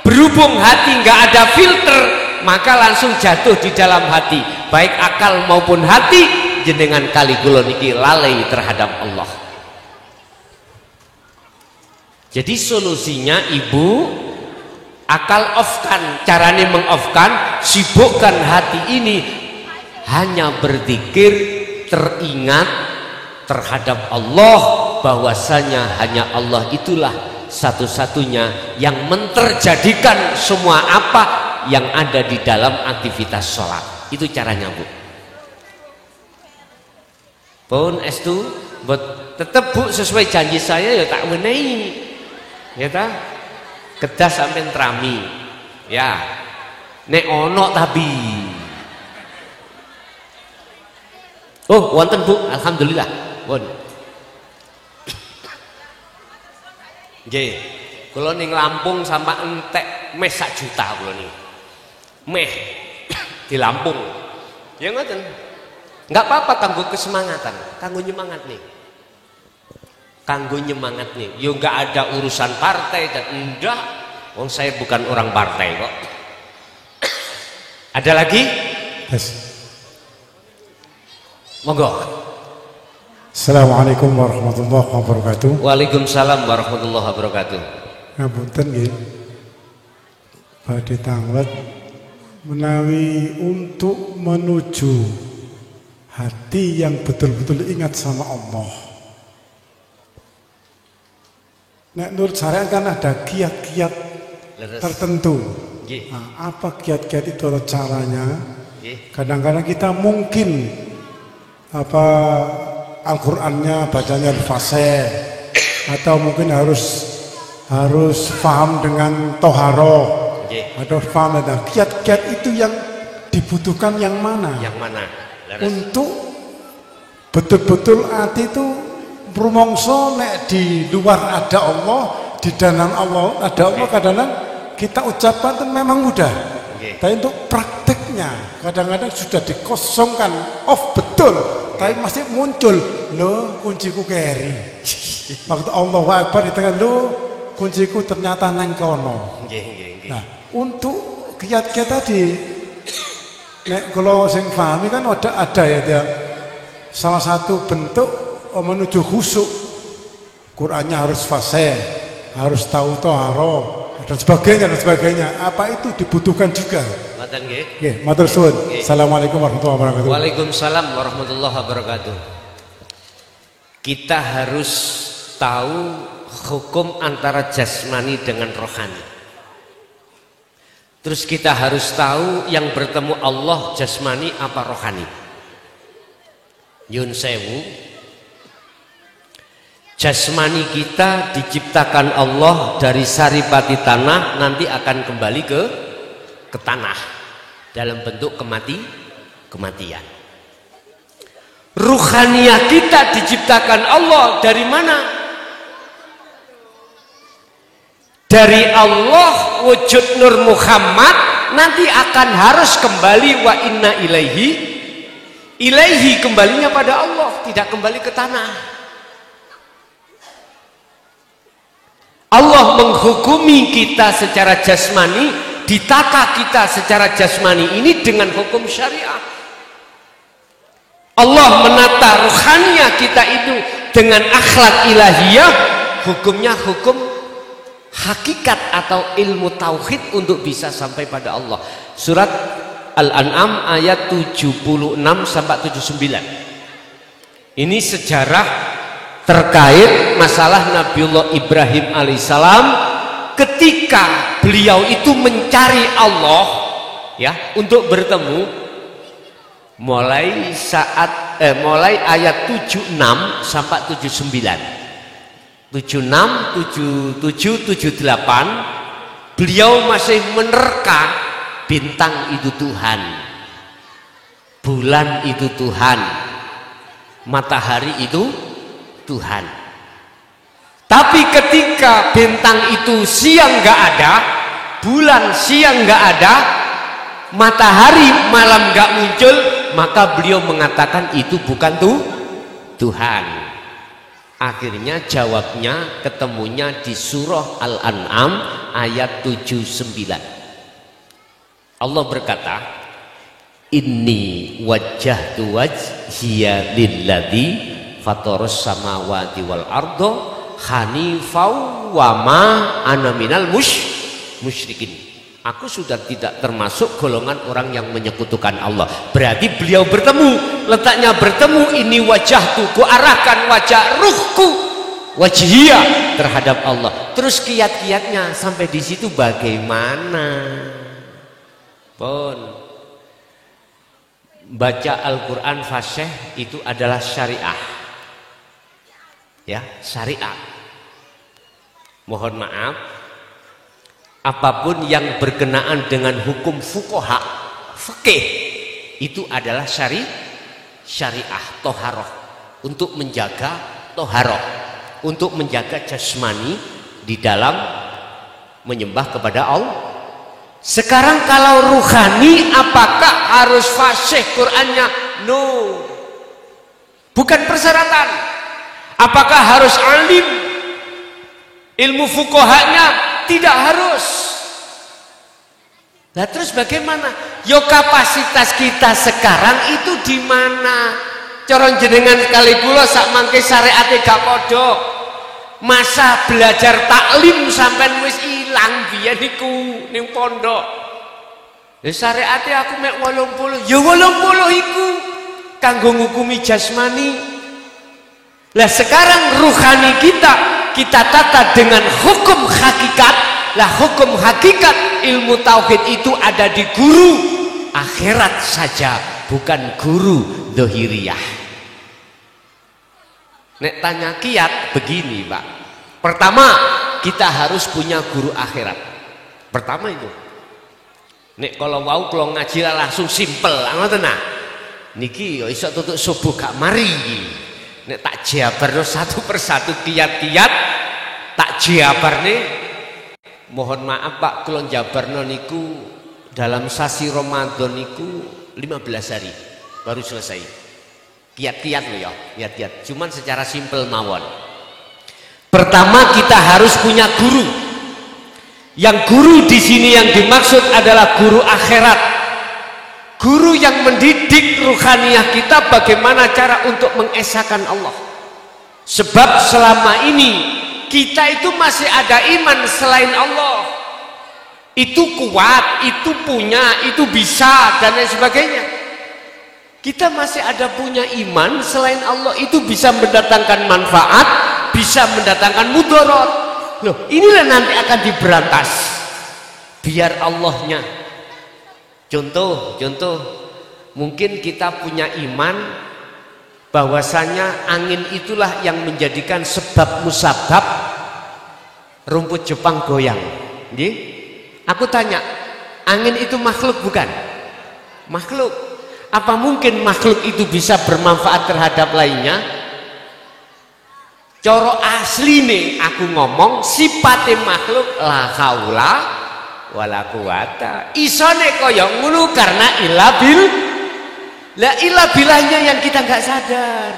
Berhubung hati nggak ada filter, maka langsung jatuh di dalam hati, baik akal maupun hati. Jenengan kali kula niki lalai terhadap Allah. Jadi solusinya ibu, akal offkan. Caranya mengoffkan, sibukkan hati ini hanya berzikir, teringat terhadap Allah, bahwasanya hanya Allah itulah satu-satunya yang menterjadikan semua apa yang ada di dalam aktivitas sholat. Itu caranya Bu. Pun estu buat tetap Bu sesuai janji saya ya tak menehi, ya ta, kedah sampai terami, ya, nek ono tapi. Oh, wonten Bu, alhamdulillah, pun. Nggih, kula ning Lampung sampai entek meh 1 juta kula niki. Meh di Lampung. Ya ngoten. Enggak apa-apa kanggo kesemangatan, kanggo nyemangat nih. Kanggo nyemangat nih. Yo enggak ada urusan partai dan enggak. Wong saya bukan orang partai kok. Ada lagi? Yes. Monggo. Assalamualaikum warahmatullahi wabarakatuh. Waalaikumsalam warahmatullahi wabarakatuh. Ngapunten nggih. Badhe tanglet menawi untuk menuju hati yang betul-betul ingat sama Allah. Nek menurut syariat kan ada kiat-kiat tertentu. Nah, apa kiat-kiat itu caranya? Kadang-kadang kita mungkin apa Al-Qur'annya bacanya fasih atau mungkin harus paham dengan toharoh atau paham dengan kiat-kiat itu yang dibutuhkan yang mana? Yang mana? Untuk betul-betul hati itu rumongso nek di luar ada Allah, di dalam Allah ada Allah. Kadang-kadang kita ucapkan itu memang mudah, tapi untuk prakteknya kadang-kadang sudah dikosongkan off betul, tapi masih muncul lo kunciku keri. Waktu Allahu Akbar di tengah lo kunciku ternyata nang kono. Nah, untuk kiat-kiat tadi, nek kalau sing pahami kan ada ya dia. Salah satu bentuk menuju khusyuk, Qur'annya harus fasih, harus tahu toharoh dan sebagainya. Apa itu dibutuhkan juga? Matur nggih. Nggih, matur suwun. Assalamualaikum warahmatullahi wabarakatuh. Waalaikumsalam warahmatullahi wabarakatuh. Kita harus tahu hukum antara jasmani dengan rohani. Terus kita harus tahu yang bertemu Allah jasmani apa rohani. Yun sewu, jasmani kita diciptakan Allah dari saripati tanah, nanti akan kembali ke tanah dalam bentuk kematian. Ruhaniyah kita diciptakan Allah dari mana? Dari Allah wujud Nur Muhammad, nanti akan harus kembali wa inna ilaihi kembalinya pada Allah, tidak kembali ke tanah. Allah menghukumi kita secara jasmani, ditata kita secara jasmani ini dengan hukum syariah. Allah menata ruhaniyah kita itu dengan akhlak ilahiyah, hukumnya hukum hakikat atau ilmu tauhid untuk bisa sampai pada Allah. Surat Al-An'am ayat 76 sampai 79. Ini sejarah terkait masalah Nabiullah Ibrahim alaihissalam ketika beliau itu mencari Allah ya untuk bertemu, mulai ayat 76 sampai 79. 76, 77, 78 beliau masih menerka bintang itu Tuhan, bulan itu Tuhan, matahari itu Tuhan. Tapi ketika bintang itu siang nggak ada, bulan siang nggak ada, matahari malam nggak muncul, maka beliau mengatakan itu bukan Tuhan. Akhirnya jawabnya ketemunya di surah Al-An'am ayat 79. Allah berkata, inni wajjahtu wajhiya lilladzi fataras samawati wal ardo hanifau wa ma ana minal musyrikin. Aku sudah tidak termasuk golongan orang yang menyekutukan Allah. Berarti beliau bertemu, letaknya bertemu, ini wajahku, ku arahkan wajah ruhku wajhiya terhadap Allah. Terus kiat-kiatnya sampai di situ bagaimana? Pun baca Al-Quran fasih itu adalah syariah, ya syariah. Mohon maaf, apapun yang berkenaan dengan hukum fuqaha, fikih itu adalah syariah toharoh, untuk menjaga toharoh, untuk menjaga jasmani di dalam menyembah kepada Allah. Sekarang kalau ruhani, apakah harus fasih Qur'annya? No, bukan persyaratan. Apakah harus alim? Ilmu fuqahanya tidak harus. Nah terus bagaimana? Yo kapasitas kita sekarang itu di mana? Corong jenengan sekali kula sak mangke syariate gak padha. Masa belajar taklim sampean wis ilang biyen niku ning pondok. Lah syariate aku mek 80. Ya 80 iku kanggo ngukumi jasmani. Lah sekarang ruhani kita tata dengan hukum hakikat. Lah hukum hakikat ilmu tauhid itu ada di guru akhirat saja, bukan guru dohiriyah. Nek tanya kiat begini Pak, pertama kita harus punya guru akhirat. Pertama itu. Nek kalau wau kalau ngaji langsung simpel, ngoten nah. Niki yo iso tutuk subuh gak mari. Nek tak jabarno satu persatu kiat-kiat tak jabarne. Mohon maaf Pak, kalau jabarno niku dalam sasi Ramadan niku 15 hari baru selesai. Kiat-kiat loh ya, kiat-kiat. Cuman secara simpel mawon. Pertama kita harus punya guru. Yang guru di sini yang dimaksud adalah guru akhirat. Guru yang mendidik ruhaniyah kita bagaimana cara untuk mengesahkan Allah. Sebab selama ini kita itu masih ada iman selain Allah. Itu kuat, itu punya, itu bisa dan lain sebagainya. Kita masih ada punya iman selain Allah, itu bisa mendatangkan manfaat, bisa mendatangkan mudarat. Loh, inilah nanti akan diberantas biar Allahnya. Contoh, mungkin kita punya iman bahwasanya angin itulah yang menjadikan sebab musabab rumput Jepang goyang. Nggih? Aku tanya, angin itu makhluk bukan? Makhluk. Apa mungkin makhluk itu bisa bermanfaat terhadap lainnya? Coro asli nih aku ngomong sifatnya makhluk la haula wala quwata. Isone kaya ngono karena ilah bilahnya yang kita nggak sadar.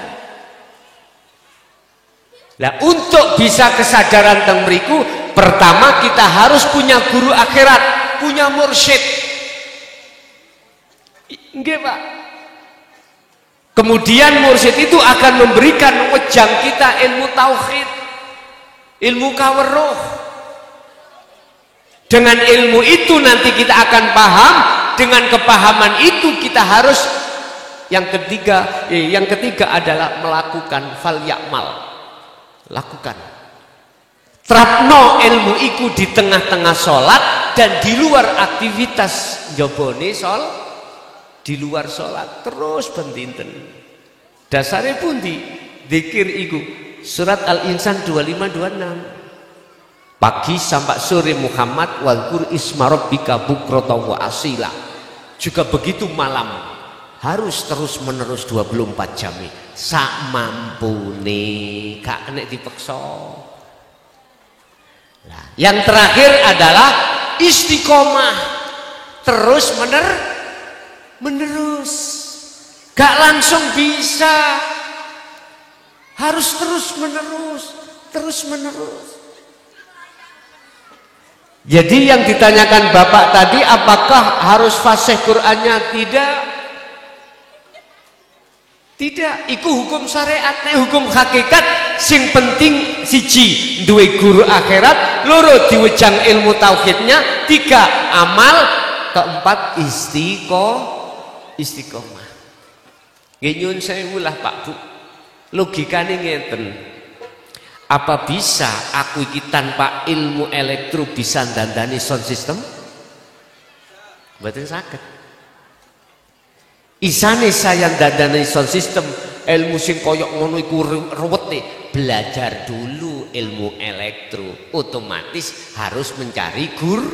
Lah untuk bisa kesadaran teng mriku, pertama kita harus punya guru akhirat, punya mursyid. Nggih Pak. Kemudian mursyid itu akan memberikan wejang kita ilmu tauhid, ilmu kaweruh. Dengan ilmu itu nanti kita akan paham, dengan kepahaman itu kita harus yang ketiga adalah melakukan fal ya'mal. Lakukan. Trapno ilmu iku di tengah-tengah sholat dan di luar aktivitas jobone di luar sholat terus bendinten. Dasarnya pun di dzikir iku surat Al-Insan 2526. Pagi sampai sore Muhammad wadhkur isma rabbika bukrata wa asila. Juga begitu malam harus terus menerus 24 jam sak mampune, gak kena dipaksa. Nah, yang terakhir adalah istiqomah, terus menerus, gak langsung bisa, harus terus menerus. Jadi yang ditanyakan Bapak tadi, apakah harus fasih Qur'annya? Tidak, iku hukum syariat, hukum hakikat. Sing penting siji duwe guru akhirat, loro diwejang ilmu tauhidnya, 3 amal, keempat istiqomah. Nggih nyuwun sewu lah Pak Bu. Logikane ngeten. Apa bisa aku iki tanpa ilmu elektro bisa dandani sound system? Mboten saged. Isane saya dandani sound system, ilmu sing koyok ngono iku ruwete. Belajar dulu ilmu elektro, otomatis harus mencari guru.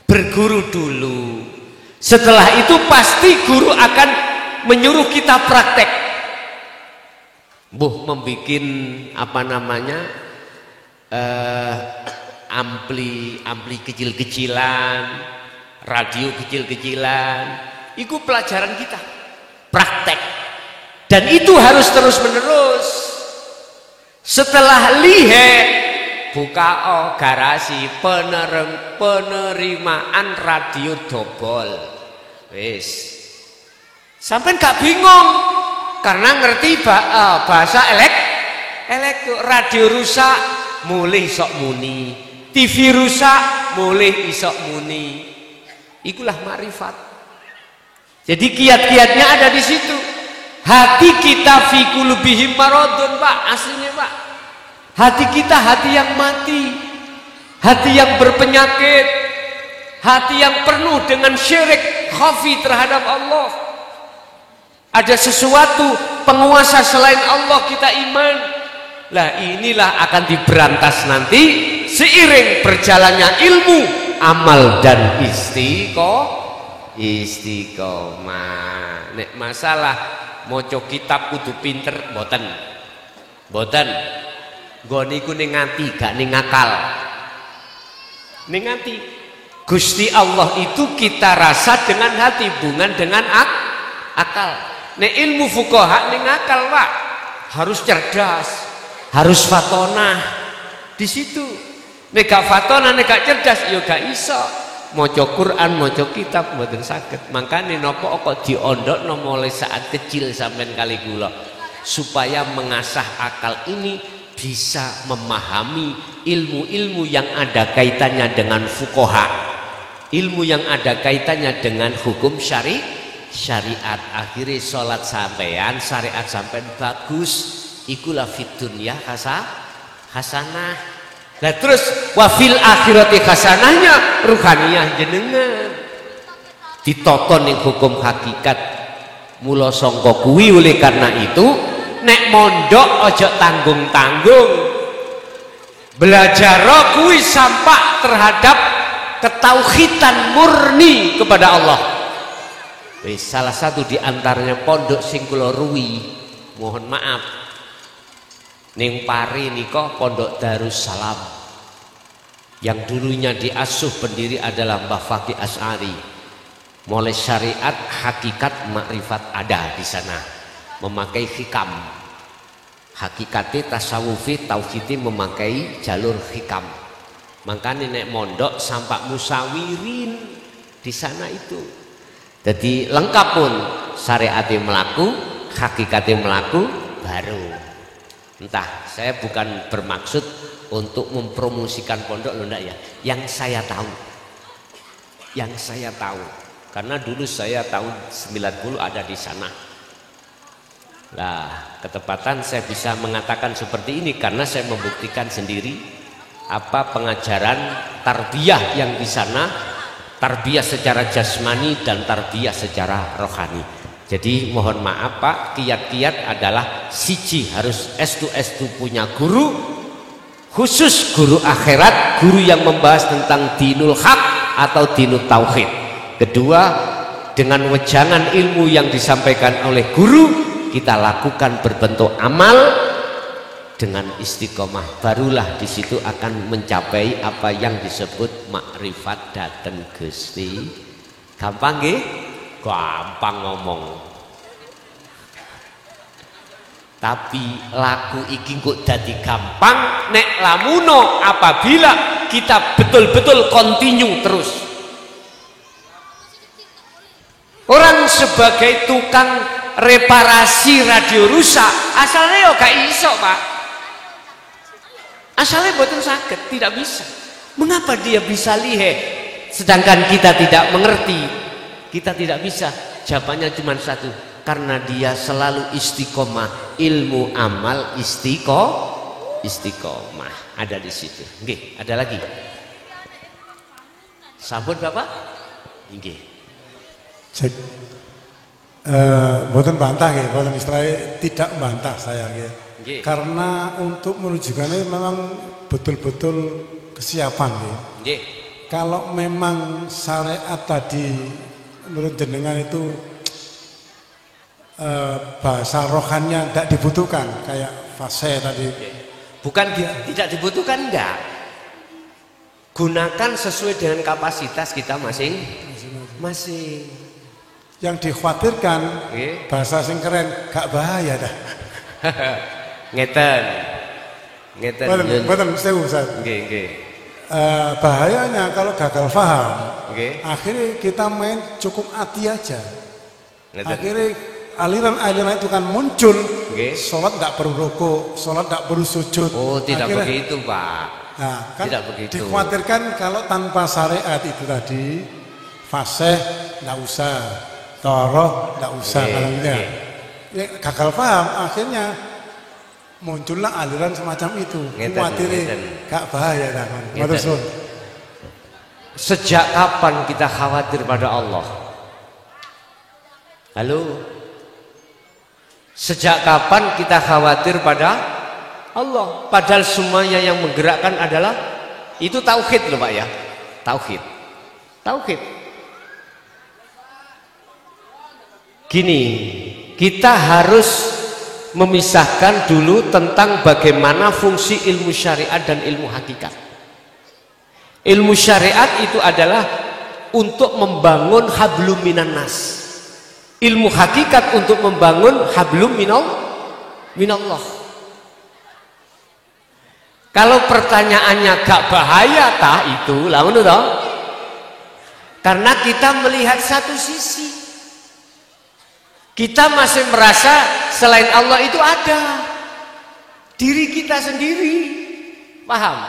Berguru dulu. Setelah itu pasti guru akan menyuruh kita praktek. Membikin ampli kecil-kecilan, radio kecil-kecilan, itu pelajaran kita, praktek, dan itu harus terus menerus. Setelah lihe buka garasi penerimaan radio dobol, wis sampai gak bingung karena ngerti bahasa elektro. Radio rusak mulih sok muni, TV rusak mulih isok muni. Ikulah makrifat. Jadi kiat-kiatnya ada di situ. Hati kita fi qulubihim maradun Pak, aslinya Pak. Hati kita hati yang mati. hati yang berpenyakit, hati yang penuh dengan syirik khafi terhadap Allah. Ada sesuatu penguasa selain Allah kita iman. Lah inilah akan diberantas nanti seiring berjalannya ilmu, amal dan istiqomah. Nek masalah maca kitab kudu pinter mboten. Mboten. Nggo niku ning ati gak ning akal. Ning ati. Gusti Allah itu kita rasa dengan hati, bukan dengan akal. Nek ilmu fuqaha ning akal, Pak. Harus cerdas, harus fatonah. Di situ. Nek gak fatonah, nek gak cerdas, ya gak iso. Maca Quran, maca kitab mboten saged. Makane napa kok diondokno mulai saat kecil sampean kali kula supaya mengasah akal ini bisa memahami ilmu-ilmu yang ada kaitannya dengan fuqaha, ilmu yang ada kaitannya dengan hukum syariat. Akhirnya sholat sampean, syariat sampean bagus, ikulah fit dunya hasanah. Nah terus wafil akhirati hasanahnya ruhaniyah jenengan ditoton ning hukum hakikat. Mula sangka kuwi oleh karena itu nek mondok ojo tanggung-tanggung, belajar kuwi sampak terhadap ketauhidan murni kepada Allah. Salah satu diantaranya pondok sing kula ruwi, mohon maaf ning Pari nika Pondok Darussalam yang dulunya diasuh pendiri adalah Mbah Fakih Asy'ari. Mulai syariat, hakikat, makrifat ada di sana, memakai hikam. Hakikate tasawufi tauhidi memakai jalur hikam. Makanya nek mondok sampak musawirin di sana itu. Jadi lengkap pun syariatnya melaku, hakikatnya melaku baru. Entah, saya bukan bermaksud untuk mempromosikan pondok loh, enggak ya. Yang saya tahu, karena dulu saya tahun 90 ada di sana. Nah, ketepatan saya bisa mengatakan seperti ini karena saya membuktikan sendiri apa pengajaran tarbiyah yang di sana, tarbiyah secara jasmani dan tarbiyah secara rohani. Jadi mohon maaf Pak, kiat-kiat adalah siji harus S2 punya guru, khusus guru akhirat, guru yang membahas tentang dinul haq atau dinul tauhid. Kedua, dengan wejangan ilmu yang disampaikan oleh guru, kita lakukan berbentuk amal dengan istiqomah. Barulah di situ akan mencapai apa yang disebut makrifat dateng Gusti. Gampang nggih? Gampang ngomong. Tapi laku iki kok dadi gampang nek lamuno apabila kita betul-betul continue terus. Orang sebagai tukang reparasi radio rusak asalnya yo gak iso Pak, asalnya boten saged, tidak bisa. Mengapa dia bisa lihe sedangkan kita tidak mengerti, kita tidak bisa? Jawabannya cuma satu, karena dia selalu istiqomah, ilmu amal istiqomah ada di situ. Nggih, ada lagi sampun Bapak? Nggih. Cek. Boten bantah ya, boten istilahnya tidak bantah saya ya. Karena untuk menunjukkannya memang betul-betul kesiapan ya. Kalau memang syariat tadi menurut jenengan itu bahasa rohannya tidak dibutuhkan kayak fase tadi. Bukan tidak dibutuhkan, enggak. Gunakan sesuai dengan kapasitas kita masing-masing. Yang dikhawatirkan bahasa sing keren gak bahaya dah. ngeten Boten sewu Ustaz. Bahayanya kalau gagal paham, akhirnya kita main cukup hati aja. Akhirnya aliran-aliran itu kan muncul. Sholat nggak perlu rukuk, sholat nggak perlu sujud. Oh, tidak akhirnya, begitu Pak. Nah, kan tidak begitu. Dikhawatirkan kalau tanpa syariat itu tadi, fasih nggak usah, toroh nggak usah. Ya, gagal paham, akhirnya muncullah aliran semacam itu. Kuatire gak bahaya kan. Matur. Sejak kapan kita khawatir pada Allah? Halo? Sejak kapan kita khawatir pada Allah? Padahal semuanya yang menggerakkan adalah itu tauhid loh Pak ya. Tauhid. Gini, kita harus memisahkan dulu tentang bagaimana fungsi ilmu syariat dan ilmu hakikat. Ilmu syariat itu adalah untuk membangun hablum minan nas. Ilmu hakikat untuk membangun hablum minallah. Kalau pertanyaannya gak bahaya tah itu, lah ngono toh? Karena kita melihat satu sisi. Kita masih merasa selain Allah itu ada. Diri kita sendiri. Paham?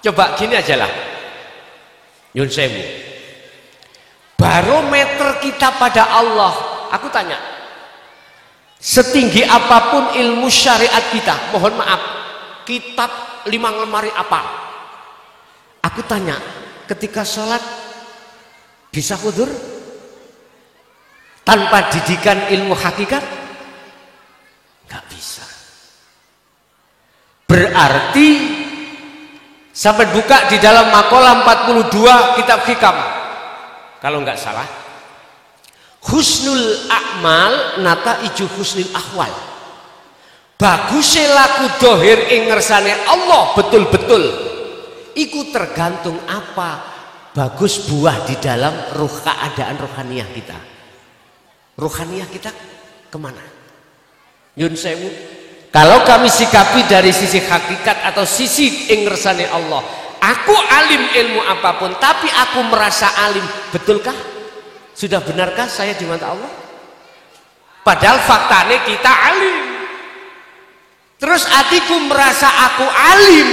Coba gini aja lah. Nyun sewu. Barometer kita pada Allah, aku tanya. Setinggi apapun ilmu syariat kita, mohon maaf, kitab 5 lemari apa? Aku tanya, ketika sholat bisa khudur? Tanpa didikan ilmu hakikat? Gak bisa. Berarti sampai buka di dalam makalah 42 kitab hikam, kalau nggak salah, husnul a'mal nata iju husnul ahwal. Bagusnya laku dohir ing ngersane Allah betul-betul. Iku tergantung apa bagus buah di dalam keadaan rohaniyah kita. Rohaniyah kita kemana? Yun sewu. Kalau kami sikapi dari sisi hakikat atau sisi ing ngersane Allah, aku alim ilmu apapun, tapi aku merasa alim, betulkah? Sudah benarkah saya di mata Allah? Padahal faktanya kita alim. Terus hatiku merasa aku alim,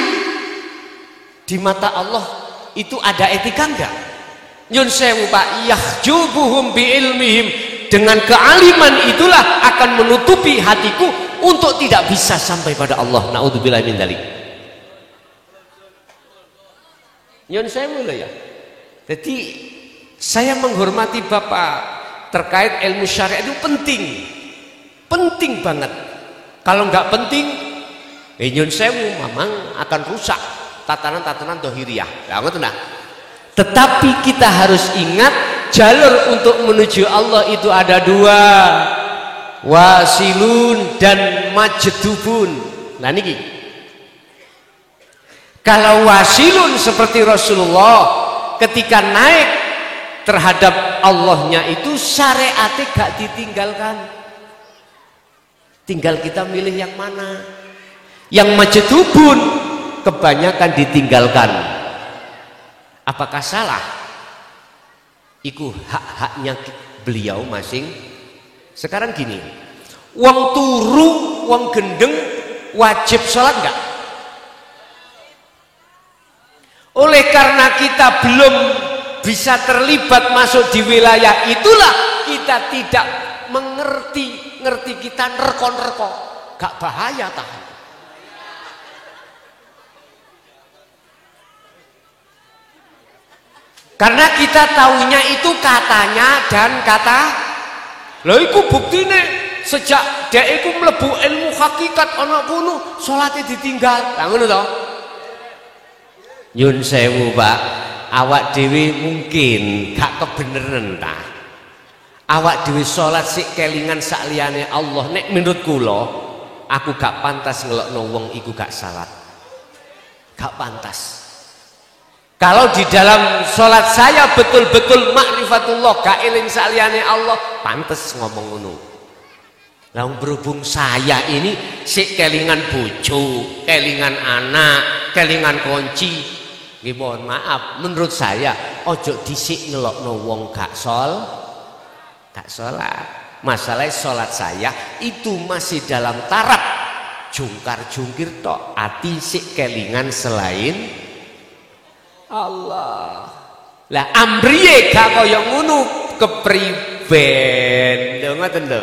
di mata Allah itu ada etika enggak? Nyun sewu Pak, yahjubuhum bi ilmihim. Dengan kealiman itulah akan menutupi hatiku untuk tidak bisa sampai pada Allah. Na'udzubillahi min dzalik. Nyun sewu lho ya. Jadi saya menghormati Bapak terkait ilmu syariat itu penting banget. Kalau nggak penting, nyun sewu memang akan rusak tatanan dohiriyah. Nah, tetapi kita harus ingat jalur untuk menuju Allah itu ada 2, wasilun dan majdubun. Nah niki, kalau wasilun seperti Rasulullah ketika naik terhadap Allahnya itu syariatnya gak ditinggalkan, tinggal kita milih yang mana. Yang majdubun kebanyakan ditinggalkan. Apakah salah? Iku hak-haknya beliau masing. Sekarang gini, wong turu, wong gendeng wajib sholat enggak? Oleh karena kita belum bisa terlibat masuk di wilayah itulah kita tidak ngerti kita nerko-nerko. Gak bahaya tahan. Karena kita tahunya itu katanya dan kata. Lha iku buktine sejak dia iku mlebu ilmu hakikat ana kono salate ditinggal. Lah ngono to. Nyun sewu Pak, awak dhewe mungkin gak kebeneran ta. Awak dhewe salat sik kelingan sak liyane Allah. Nek menurut kula, aku gak pantas ngelokno wong iku gak salat. Gak pantas. Kalau di dalam sholat saya betul-betul makrifatullah, gak eling saliyane Allah, pantes ngomong ngono. Lah berhubung saya ini sik kelingan bojo, kelingan anak, kelingan kunci. Nggih mohon maaf, menurut saya ojo dhisik ngelokno wong gak salat. Masalah sholat saya itu masih dalam taraf jungkar-jungkir tok, ati sik kelingan selain Allah. Lah amriye gak kaya ngono kepriben. Lho ngoten lho.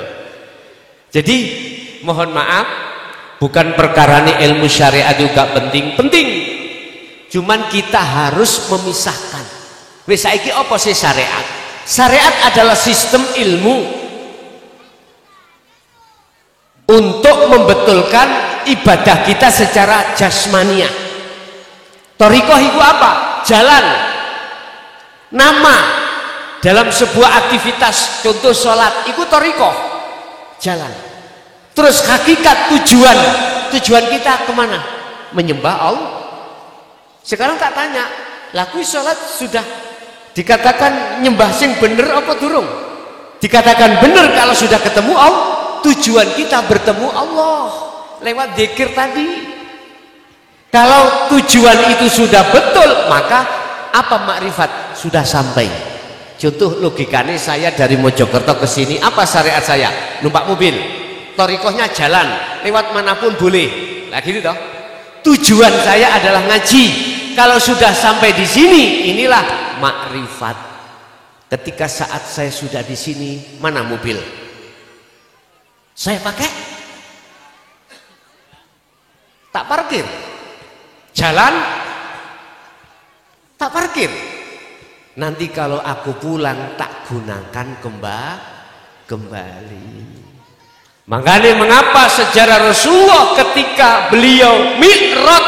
Jadi mohon maaf, bukan perkara ini ilmu syariat juga penting, cuman kita harus memisahkan. Wis saiki apa sih syariat? Syariat adalah sistem ilmu untuk membetulkan ibadah kita secara jasmaniah. Thariqah itu apa? Jalan, nama dalam sebuah aktivitas, contoh sholat itu thariqah, jalan. Terus hakikat, tujuan kita kemana? Menyembah Allah. Sekarang tak tanya, laku sholat sudah dikatakan nyembah sing bener apa durung? Dikatakan bener kalau sudah ketemu Allah. Tujuan kita bertemu Allah lewat zikir tadi. Kalau tujuan itu sudah betul, maka apa makrifat? Sudah sampai. Contoh logikanya, saya dari Mojokerto ke sini, apa syariat saya? Numpak mobil. Thariqahnya jalan, lewat manapun boleh. Nah gitu toh. Tujuan saya adalah ngaji. Kalau sudah sampai di sini, inilah makrifat. Ketika saat saya sudah di sini, mana mobil? Saya pakai? Tak parkir. Jalan? Tak parkir. Nanti kalau aku pulang, tak gunakan kembali. Makanya mengapa sejarah Rasulullah ketika beliau mi'raj,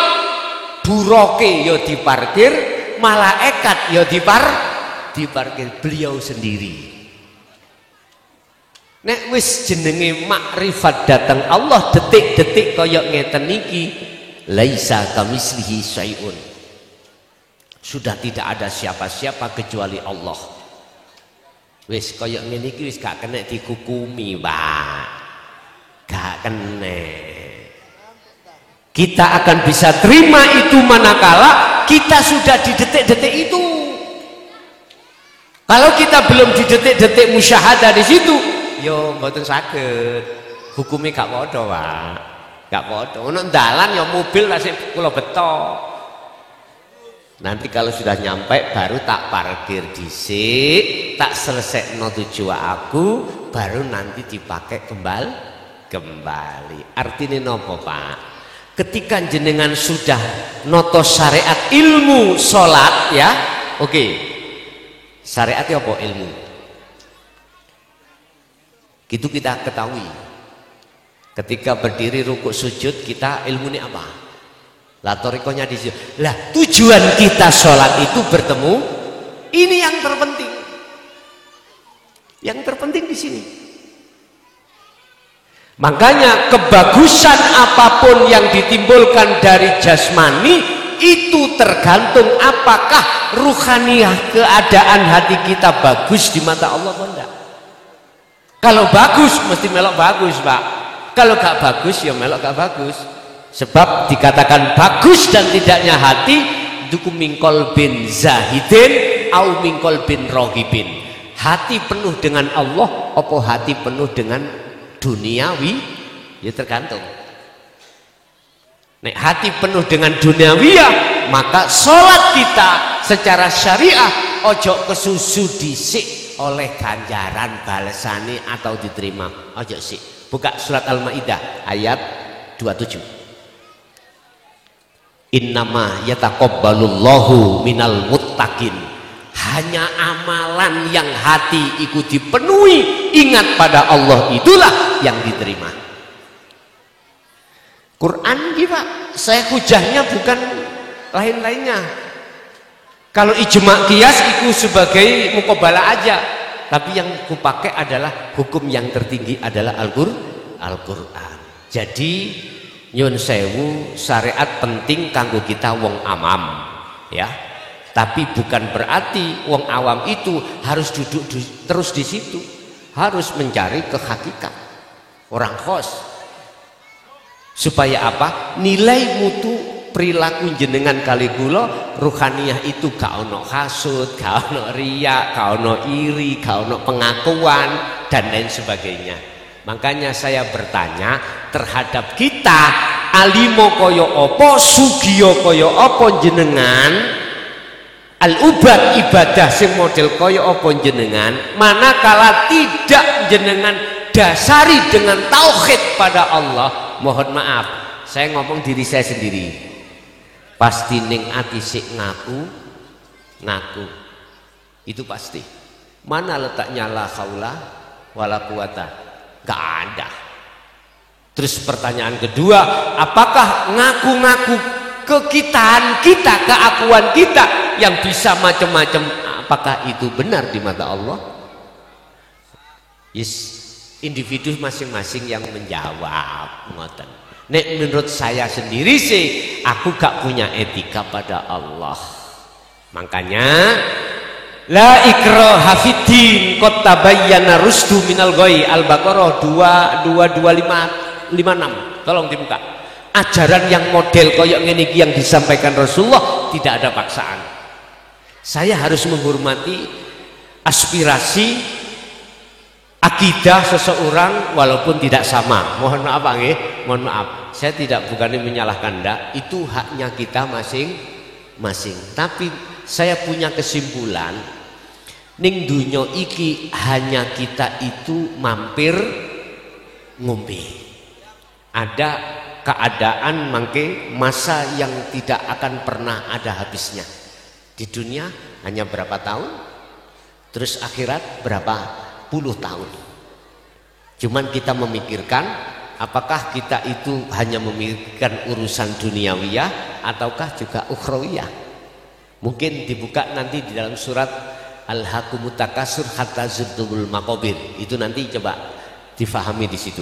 buroke yo diparkir, malaikat yo diparkir beliau sendiri. Nek wis jenenge makrifat datang Allah, detik-detik kaya ngeten niki, laisa kamislihi syai'un. Sudah tidak ada siapa-siapa kecuali Allah. Wis kaya ngene iki wis gak kena dikukumi, Pak. Gak kena. Kita akan bisa terima itu manakala kita sudah di detik-detik itu. Kalau kita belum di detik-detik musyahadah di situ, yo mboten saged. Hukume gak padha, Pak. Gak padha. Ono dalan ya mobil masih kula beto. Nanti kalau sudah nyampe baru tak parkir dhisik, tak selesaikan tujuan aku, baru nanti dipakai kembali. Artinya nopo, Pak? Ketika jenengan sudah noto syariat ilmu sholat ya, oke. Syariat apa? Ilmu. Gitu kita ketahui. Ketika berdiri rukuk sujud kita ilmu ini apa? Lah thariqahnya di situ. Lah tujuan kita sholat itu bertemu, ini yang terpenting. Yang terpenting di sini. Makanya kebagusan apapun yang ditimbulkan dari jasmani itu tergantung apakah ruhaniyah keadaan hati kita bagus di mata Allah atau enggak. Kalau bagus mesti melok bagus, Pak. Kalau gak bagus ya melok gak bagus. Sebab dikatakan bagus dan tidaknya hati duku mingkol bin zahidin au mingkol bin rohibin. Hati penuh dengan Allah apa hati penuh dengan duniawi, ya tergantung. Nek hati penuh dengan duniawiyah, maka sholat kita secara syariah ojo kesusu disik oleh ganjaran balesani atau diterima. Ojo sik. Buka surat Al-Maidah ayat 27. Innama yataqabbalullahu minal muttaqin. Hanya amalan yang hati ikut dipenuhi ingat pada Allah itulah yang diterima. Quran gimana? Saya hujahnya bukan lain-lainnya. Kalau ijma' qiyas itu sebagai muqabalah aja, tapi yang kupakai adalah hukum yang tertinggi adalah Al-Qur'an. Jadi nyun sewu, syariat penting kanggo kita wong amam, ya. Tapi bukan berarti wong awam itu harus duduk terus di situ, harus mencari kehakikat orang khos. Supaya apa? Nilai mutu perilaku jenengan kali kula ruhaniyah itu gak ono hasud, gak ono riya, gak ono iri, gak ono pengakuan dan lain sebagainya. Makanya saya bertanya terhadap kita, alimo koyo opo, sugiyo koyo opo jenengan, al-ubad ibadah sing model koyo opo jenengan, manakala tidak jenengan dasari dengan tauhid pada Allah, mohon maaf, saya ngomong diri saya sendiri. Pasti ning ati sik ngaku itu pasti. Mana letaknya la haula wala quwata? Gak ada. Terus pertanyaan kedua, apakah ngaku-ngaku kekitaan kita, keakuan kita yang bisa macam-macam, apakah itu benar di mata Allah? Yes, individu masing-masing yang menjawab. Ngoten. Nek menurut saya sendiri sih, aku gak punya etika pada Allah. Makanya la ikraha fiddin qad tabayyana rusdu minal ghayy. Al-Baqarah 2:56. Tolong dibuka. Ajaran yang model koyok ngene iki yang disampaikan Rasulullah tidak ada paksaan. Saya harus menghormati aspirasi akidah seseorang walaupun tidak sama. Mohon maaf nggih, mohon maaf. Saya bukannya menyalahkan ndak, itu haknya kita masing-masing. Tapi saya punya kesimpulan ning dunya iki hanya kita itu mampir ngombe. Ada keadaan mangke masa yang tidak akan pernah ada habisnya. Di dunia hanya berapa tahun, terus akhirat berapa puluh tahun. Cuman kita memikirkan apakah kita itu hanya memikirkan urusan duniawiyah ataukah juga ukhrawiyah. Mungkin dibuka nanti di dalam surat Al-Hakumut Takasur hatta zurtumul maqabir. Itu nanti coba difahami di situ.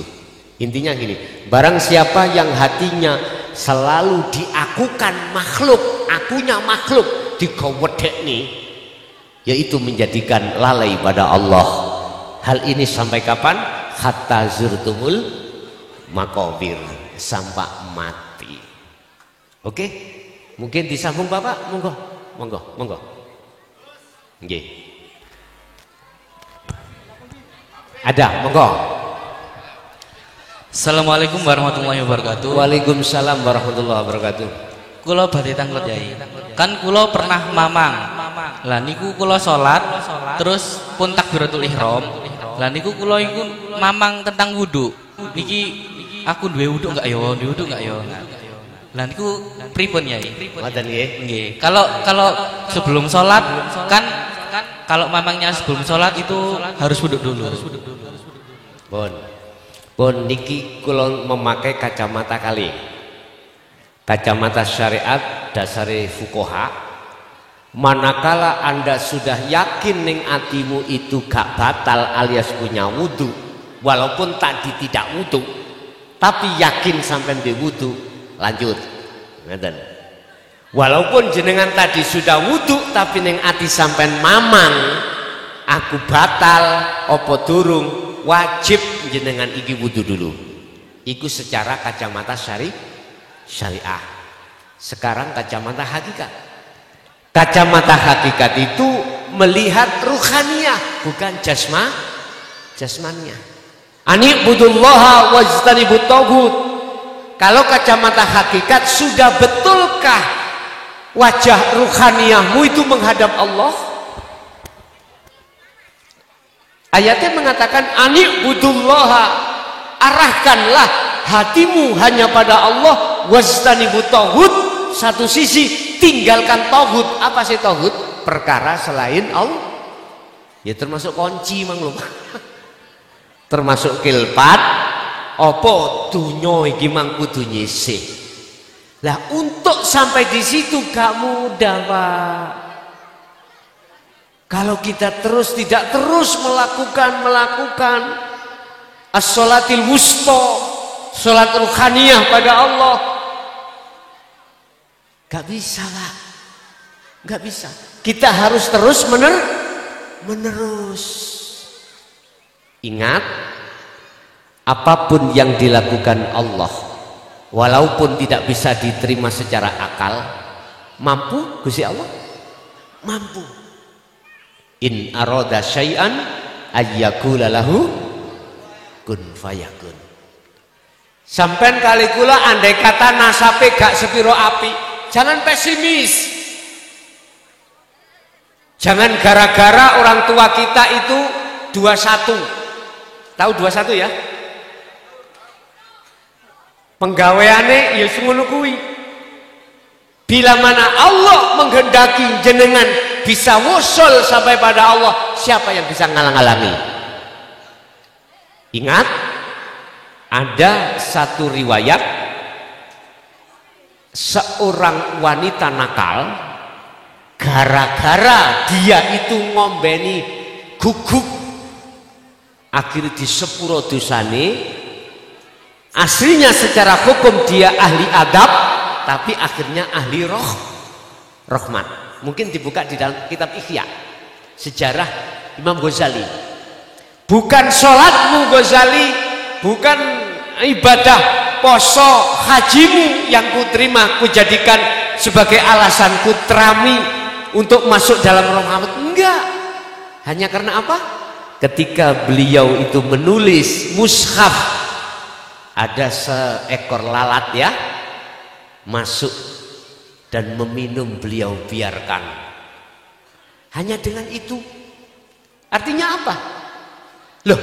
Intinya gini, barang siapa yang hatinya selalu diakukan makhluk, akunya makhluk, digowedek nih, yaitu menjadikan lalai pada Allah. Hal ini sampai kapan? Hatta zurtumul maqabir, sampai mati. Oke? Mungkin disambung Bapak? Monggo. Nggih. Ada, monggo. Assalamualaikum warahmatullahi wabarakatuh. Waalaikumsalam warahmatullahi wabarakatuh. Kula badhe tanglet Yai. Kan kula pernah mamang. Lah niku kula salat terus pun takbiratul ihram. Lah niku kula iku mamang tentang wudu. Niki aku duwe wudu enggak ya? Duwe wudu enggak ya? Lah niku pripun Yai? Ngoten nggih. Nggih. Kalau sebelum salat kan kalau mamangnya sebelum salat itu harus wudu dulu. Bon niki kula memakai kacamata kali. Kacamata syariat dasare fuqaha. Manakala Anda sudah yakin ning atimu itu gak batal alias punya wudu, walaupun tadi tidak wudu, tapi yakin sampai di wudu, lanjut. Ngeten. Walaupun jenengan tadi sudah wudu tapi ning ati sampean mamang, aku batal apa durung, wajib jenengan iki wudu dulu. Iku secara kacamata syariah. Sekarang kacamata hakikat. Kacamata hakikat itu melihat ruhaniyah, bukan jasmania. Ani budullaha wajtanibut taghut. Kalau kacamata hakikat, sudah betulkah wajah ruhaniyahmu itu menghadap Allah? Ayatnya mengatakan ani'budullaha, arahkanlah hatimu hanya pada Allah, wajtanibut taghut. Satu sisi tinggalkan taghut. Apa sih taghut? Perkara selain Allah. Ya termasuk kunci mang lho. Termasuk kilpat apa dunya iki mang kudu nyisih. Lah untuk sampai di situ gak mudah, Pak. Kalau kita tidak terus melakukan as-sholatil wusta, sholat ruhaniyah pada Allah, gak bisa, Pak. Gak bisa. Kita harus terus menerus. Ingat, apapun yang dilakukan Allah, walaupun tidak bisa diterima secara akal, mampu Gusti Allah? Mampu. In arada syai'an ayyakula lahu kun fayakun. Sampai kali kula andai kata nasape gak sepiro api, jangan pesimis. Jangan gara-gara orang tua kita itu 21. Tahu 21 ya? Penggaweane ya ngono kuwi. Bila mana Allah menghendaki jenengan bisa wusul sampai pada Allah, siapa yang bisa ngalang-alangi? Ingat, ada satu riwayat seorang wanita nakal, gara-gara dia itu ngombeni guguk, akhirnya di sepuro dosane. Aslinya secara hukum dia ahli adab, tapi akhirnya ahli rahmat. Mungkin dibuka di dalam kitab Ihya, sejarah Imam Ghazali. Bukan sholatmu Ghazali, bukan ibadah poso hajimu yang kuterima, kujadikan sebagai alasan kuterami untuk masuk dalam rahmat. Enggak. Hanya karena apa? Ketika beliau itu menulis mushaf, ada seekor lalat ya masuk dan meminum, beliau biarkan. Hanya dengan itu. Artinya apa? Loh,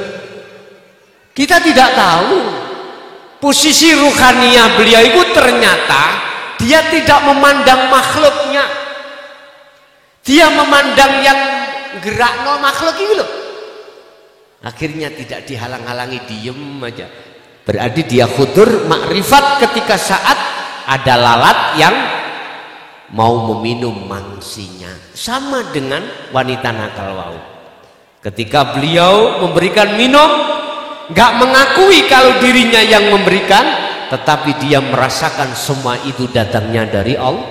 kita tidak tahu posisi ruhaniyah beliau itu, ternyata dia tidak memandang makhluknya, dia memandang yang gerakno makhluk itu loh. Akhirnya tidak dihalang-halangi, diem aja. Berarti dia khudur makrifat ketika saat ada lalat yang mau meminum mangsinya. Sama dengan wanita nakal wau. Ketika beliau memberikan minum, nggak mengakui kalau dirinya yang memberikan, tetapi dia merasakan semua itu datangnya dari Allah.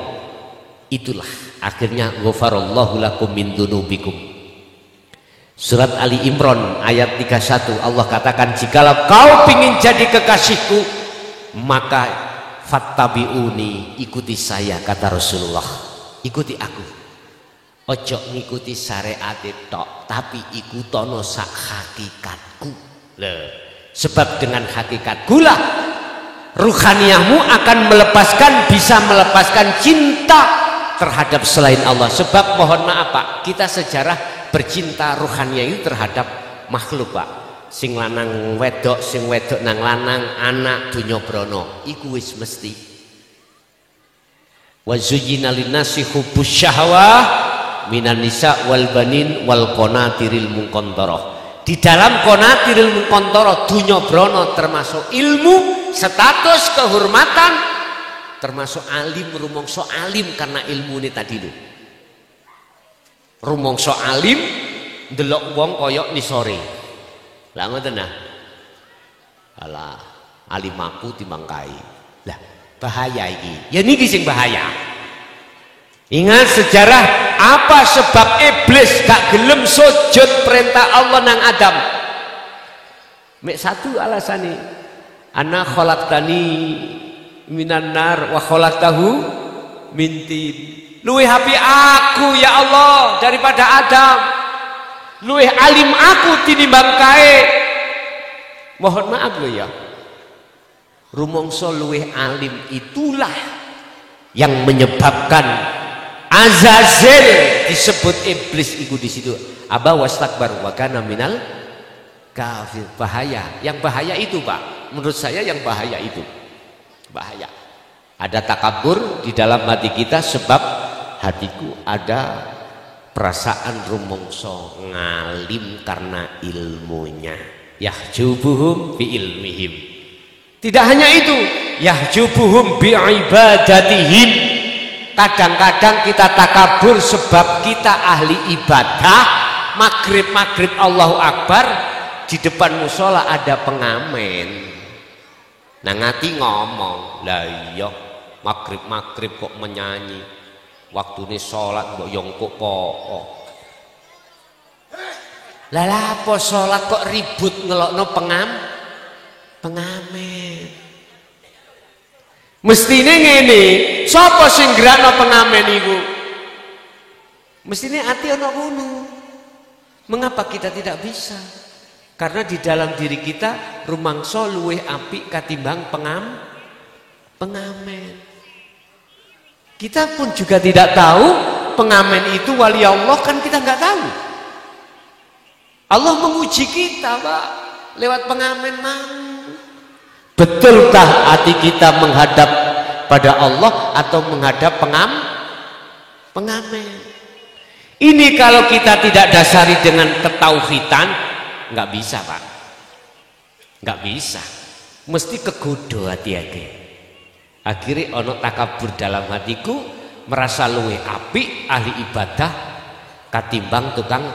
Itulah akhirnya ghafarallahu lakum min dunubikum. Surat Ali Imran ayat 31, Allah katakan, jikalau kau ingin jadi kekasihku, maka fattabi'uni, ikuti saya, kata Rasulullah. Ikuti aku, ojo ngikuti syariat tok, tapi ikutono sak hakikatku. Sebab dengan hakikatku lah ruhaniyahmu akan bisa melepaskan cinta terhadap selain Allah. Sebab mohon maaf Pak, kita sejarah bercinta ruhaniyah itu terhadap makhluk Pak. Sing lanang wedok, sing wedok nang lanang, anak dunya brana, iku wis mesti. Wa zuyyina linnasi hubbus syahwah minan nisa wal banin wal qanatiril muqantarah. Di dalam qanatiril muqantarah dunya brana termasuk ilmu, status, kehormatan, termasuk alim, rumangsa alim karena ilmu ini tadi lho. Rumangsa alim ndelok wong kaya nisore. Lah ngoten nah. Alah, alim aku timangkai. Lah, bahaya iki. Ya niki sing bahaya. Ingat sejarah apa sebab iblis gak gelem sujud perintah Allah nang Adam. Mek satu alasane. Ana khalaqtani minan nar wa khalaqtahu min tin. Luwih hapi aku ya Allah daripada Adam. Luwih alim aku tinimbang kae. Mohon maaf loh ya. Rumangsa luwih alim itulah yang menyebabkan Azazel disebut iblis iku di situ. Aba wastakbar wa kana minal kafir. Bahaya. Yang bahaya itu Pak. Menurut saya yang bahaya itu. Bahaya. Ada takabur di dalam hati kita sebab hatiku ada perasaan rumangsa ngalim karena ilmunya. Yahjubuhum bi ilmihim. Tidak hanya itu, yahjubuhum bi ibadatihim. Kadang-kadang kita takabur sebab kita ahli ibadah, maghrib Allahu Akbar, di depan musola ada pengamen. Nah ngati ngomong, lah iya maghrib kok menyanyi. Waktu ini sholat mbok yongkok po. Lah apa sholat kok ribut ngelokno pengamen. Mestine ngene, sapa sing gerakno pengamen iku? Mestine ati ana ngono. Mengapa kita tidak bisa? Karena di dalam diri kita rumangsa luwih apik katimbang pengamen. Kita pun juga tidak tahu pengamen itu wali Allah, kan kita nggak tahu. Allah menguji kita Pak lewat pengamen mang. Betulkah hati kita menghadap pada Allah atau menghadap pengamen? Ini kalau kita tidak dasari dengan ketauhidan, nggak bisa Pak, nggak bisa, mesti kegodo hati-hati. Akhirnya ono takabur dalam hatiku, merasa luwe apik ahli ibadah katimbang tukang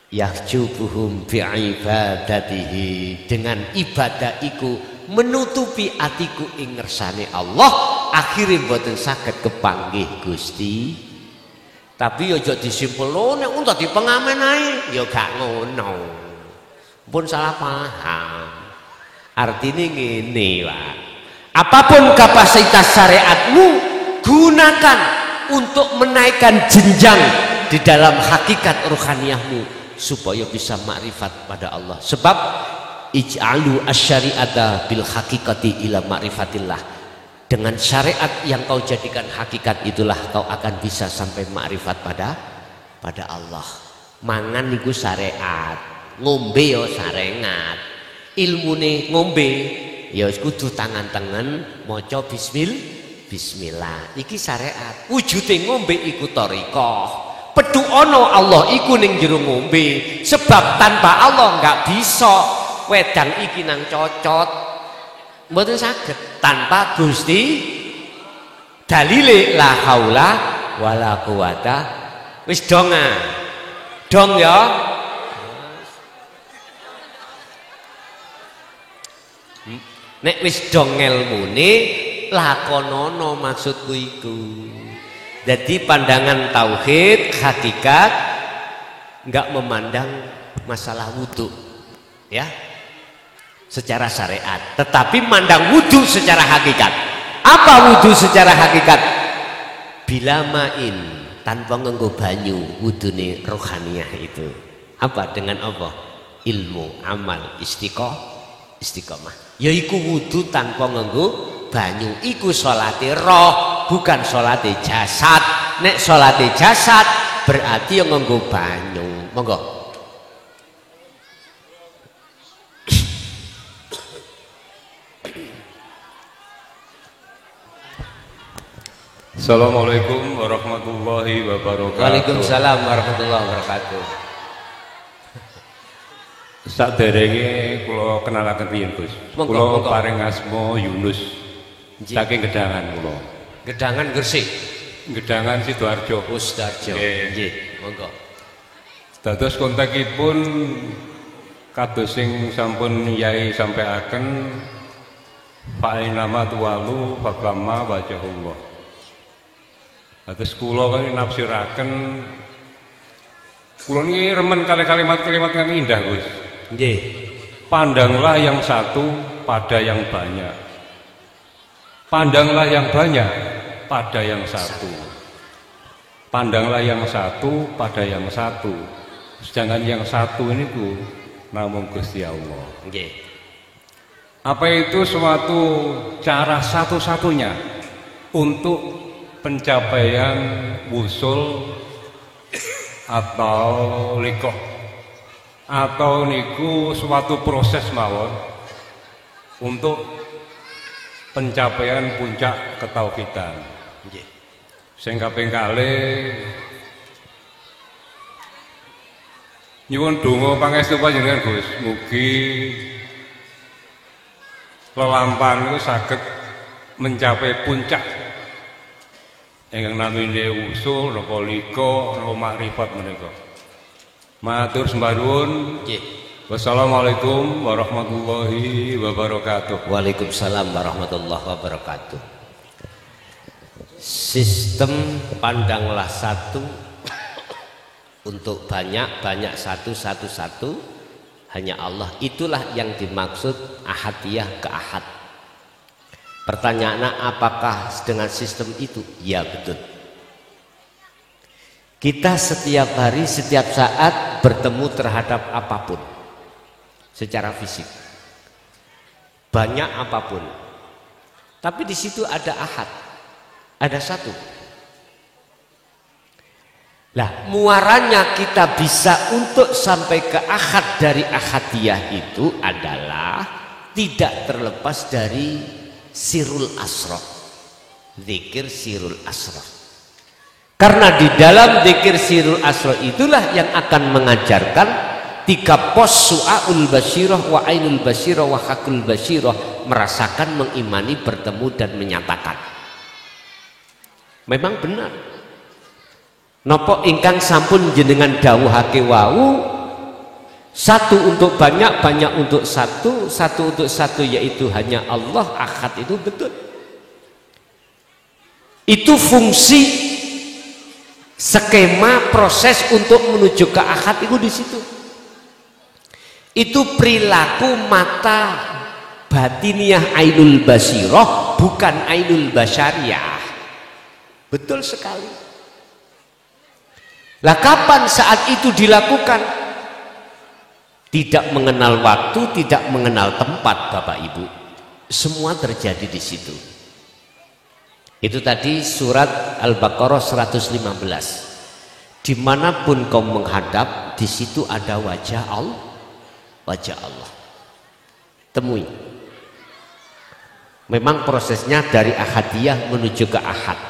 yahjubuhum bi'ibadatihi, dengan ibadah iku menutupi atiku ing ngersane Allah, akhirnya mboten saged kepanggih Gusti. Tapi yo aja disimpulno nek untuk di pengamen ae yo gak ngono, pun salah paham. Artinya ngene Pak, apapun kapasitas syariatmu, gunakan untuk menaikkan jenjang di dalam hakikat ruhaniyahmu supaya bisa makrifat pada Allah. Sebab ij'alu asyari'ata bil haqiqati ila ma'rifatillah, dengan syariat yang kau jadikan hakikat itulah kau akan bisa sampai makrifat pada Allah. Mangan niku syariat, ngombe yo sarengat, ilmune ngombe ya kudu tangan tengen maca bismillah iki syariat. Wujude ngombe iku thariqah. Pedu ono Allah iku ning jero ngombe, sebab tanpa Allah nggak bisa. Wedang iki nang cocot mboten saged tanpa Gusti. Dalile la haula wala quwata. Wis dong ya. Nek wis dong ilmune lakonono, maksudku iku. Jadi pandangan tauhid hakikat nggak memandang masalah wudhu ya secara syariat, tetapi mandang wudhu secara hakikat. Apa wudhu secara hakikat? Bila main, tanpa nganggo banyu, wudune rohaniyah itu. Apa? Dengan apa? Ilmu, amal, istiqomah. Yaiku wudhu tanpa nganggo banyu, iku sholate roh, bukan sholate jasad. Nek sholate jasad berarti yang nganggo banyu. Monggo. Assalamualaikum warahmatullahi wabarakatuh. Waalaikumsalam warahmatullahi wabarakatuh. Saderenge kula kenalaken riyen Gus. Kula paring asma Yunus. Saking Gedangan kula. Gedangan Gresik. Gedangan Sidoarjo. Sidoarjo. Nggih, monggo. Dados kontakipun kados sing sampun Yai sampaiaken, fa'inama tuwalu faqama wajhullah. Dados kula kan nafsiraken, kula niki remen kali kalimat-kalimat yang indah Gus. Nggih. Pandanglah yang satu pada yang banyak. Pandanglah yang banyak pada yang satu. Pandanglah yang satu pada yang satu. Sedangkan yang satu ini ku namung Gusti Allah. Nggih. Apa itu suatu cara satu-satunya untuk pencapaian wusul atau likoh, atau niku suatu proses mawon untuk pencapaian puncak ketauhidan. Sing kaping kalih nyuwun donga pangestu panjenengan Gus, mugi lelampahan itu saged mencapai puncak ingkang namine usul napa liko napa makrifat menika. Matur sembah nuwun. Nggih. Wassalamualaikum warahmatullahi wabarakatuh. Waalaikumsalam warahmatullahi wabarakatuh. Sistem pandanglah satu untuk banyak, banyak satu, satu hanya Allah. Itulah yang dimaksud ahadiyah ke ahad. Pertanyaannya, apakah dengan sistem itu? Ya betul. Kita setiap hari, setiap saat bertemu terhadap apapun secara fisik, banyak apapun, tapi di situ ada ahad, ada satu. Lah, muaranya kita bisa untuk sampai ke ahad dari ahadiyah itu adalah tidak terlepas dari sirul asrar, zikir sirul asrar. Karena di dalam zikir sirul asrar itulah yang akan mengajarkan 3 pos su'aul basyirah wa ainul basyirah wa hakul basyirah, merasakan, mengimani, bertemu dan menyatakan. Memang benar. Nopo ingkang sampun jenengan dawuhake wau, satu untuk banyak, banyak untuk satu, satu untuk satu, yaitu hanya Allah ahad, itu betul. Itu fungsi skema proses untuk menuju ke ahad itu di situ. Itu perilaku mata batiniah ainul basirah, bukan ainul basyariah. Betul sekali. Lah kapan saat itu dilakukan? Tidak mengenal waktu, tidak mengenal tempat, Bapak Ibu. Semua terjadi di situ. Itu tadi surat Al-Baqarah 115. Dimanapun kau menghadap, di situ ada wajah Allah. Wajah Allah. Temui. Memang prosesnya dari ahadiyah menuju ke ahad.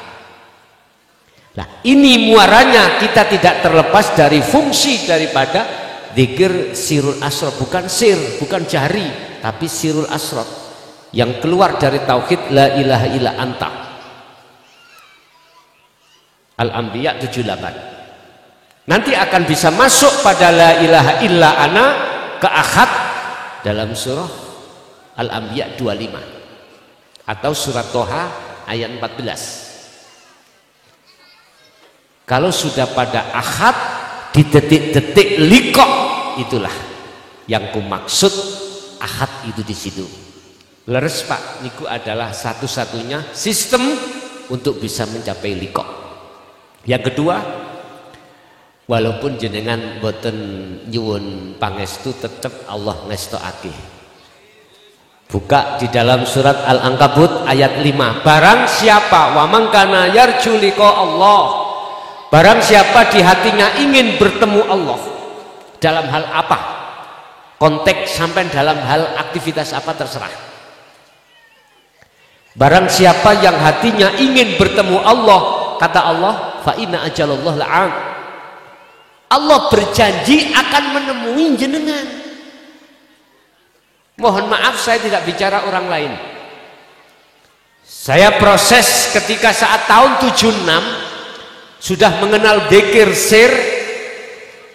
Nah, ini muaranya kita tidak terlepas dari fungsi daripada zikir sirul asrar, bukan sir, bukan jahri, tapi sirul asrar yang keluar dari tauhid la ilaha illa anta. Al-Anbiya 78. Nanti akan bisa masuk pada la ilaha illa ana ke ahad dalam surah Al-Anbiya 25 atau surat Toha ayat 14. Kalau sudah pada ahad di detik-detik liqah, itulah yang ku maksud ahad itu di situ. Leres Pak, niku adalah satu-satunya sistem untuk bisa mencapai liqah. Yang kedua, walaupun jenengan boten nyuwun pangestu, tetap Allah ngestokake. Buka di dalam surat Al-Ankabut ayat 5. Barang siapa wa man kana yarju liqa Allah, barang siapa di hatinya ingin bertemu Allah, dalam hal apa, konteks sampai dalam hal aktivitas apa terserah. Barang siapa yang hatinya ingin bertemu Allah, kata Allah, fa inna ajalallah la'an, Allah berjanji akan menemui jenengan. Mohon maaf saya tidak bicara orang lain. Saya proses ketika saat tahun 76 sudah mengenal dzikir sir.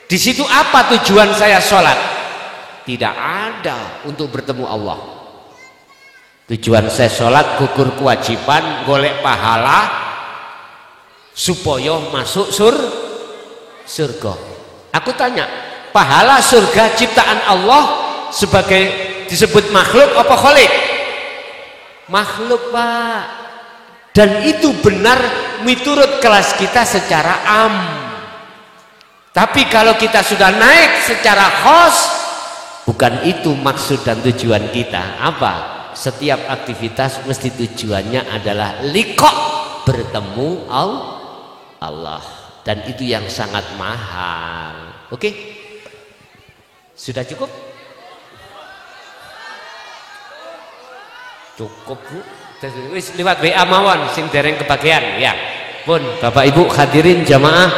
Di situ apa tujuan saya sholat? Tidak ada untuk bertemu Allah. Tujuan saya sholat gugur kewajiban, golek pahala supaya masuk surga. Aku tanya, pahala surga ciptaan Allah sebagai disebut makhluk apa khalik? Makhluk Pak. Dan itu benar miturut kelas kita secara am. Tapi kalau kita sudah naik secara khos, bukan itu maksud dan tujuan kita. Apa? Setiap aktivitas mesti tujuannya adalah liqa', bertemu Allah. Dan itu yang sangat mahal. Oke? Sudah cukup? Cukup Bu. Wis lewat WA mawon sing dereng kebagian ya. Pun Bapak Ibu hadirin jamaah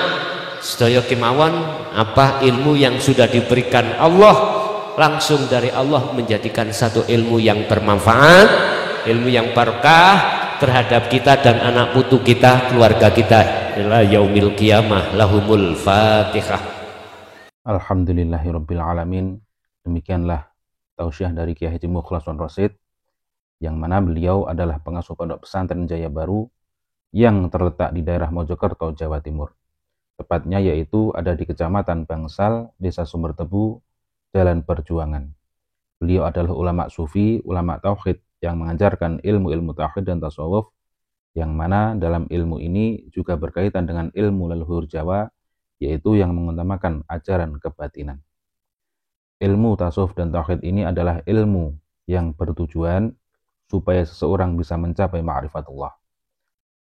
sedaya kemawon, apa ilmu yang sudah diberikan Allah langsung dari Allah menjadikan satu ilmu yang bermanfaat, ilmu yang barokah terhadap kita dan anak putu kita, keluarga kita ila yaumil qiyamah. Lahumul Fatihah. Alhamdulillahirabbil alamin. Demikianlah tausiah dari Kiai Haji Mukhlason Rosyid, yang mana beliau adalah pengasuh Pondok Pesantren Jaya Baru yang terletak di daerah Mojokerto, Jawa Timur. Tepatnya yaitu ada di Kecamatan Bangsal, Desa Sumbertebu, Jalan Perjuangan. Beliau adalah ulama sufi, ulama tauhid yang mengajarkan ilmu-ilmu tauhid dan tasawuf, yang mana dalam ilmu ini juga berkaitan dengan ilmu leluhur Jawa, yaitu yang mengutamakan ajaran kebatinan. Ilmu tasawuf dan tauhid ini adalah ilmu yang bertujuan supaya seseorang bisa mencapai ma'rifatullah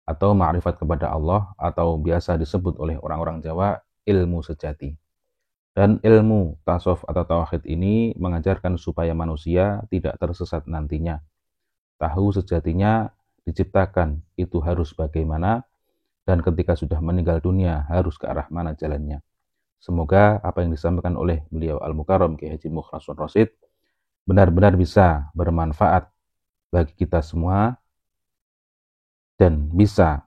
atau ma'rifat kepada Allah, atau biasa disebut oleh orang-orang Jawa ilmu sejati. Dan ilmu tasawuf atau tauhid ini mengajarkan supaya manusia tidak tersesat nantinya. Tahu sejatinya diciptakan itu harus bagaimana, dan ketika sudah meninggal dunia harus ke arah mana jalannya. Semoga apa yang disampaikan oleh beliau Al-Mukarram Kiai Haji Mukhlason Rosyid benar-benar bisa bermanfaat bagi kita semua dan bisa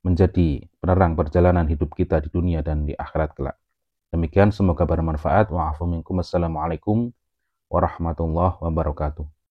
menjadi penerang perjalanan hidup kita di dunia dan di akhirat kelak. Demikian, semoga bermanfaat. Wa'afu minkum. Assalamualaikum warahmatullahi wabarakatuh.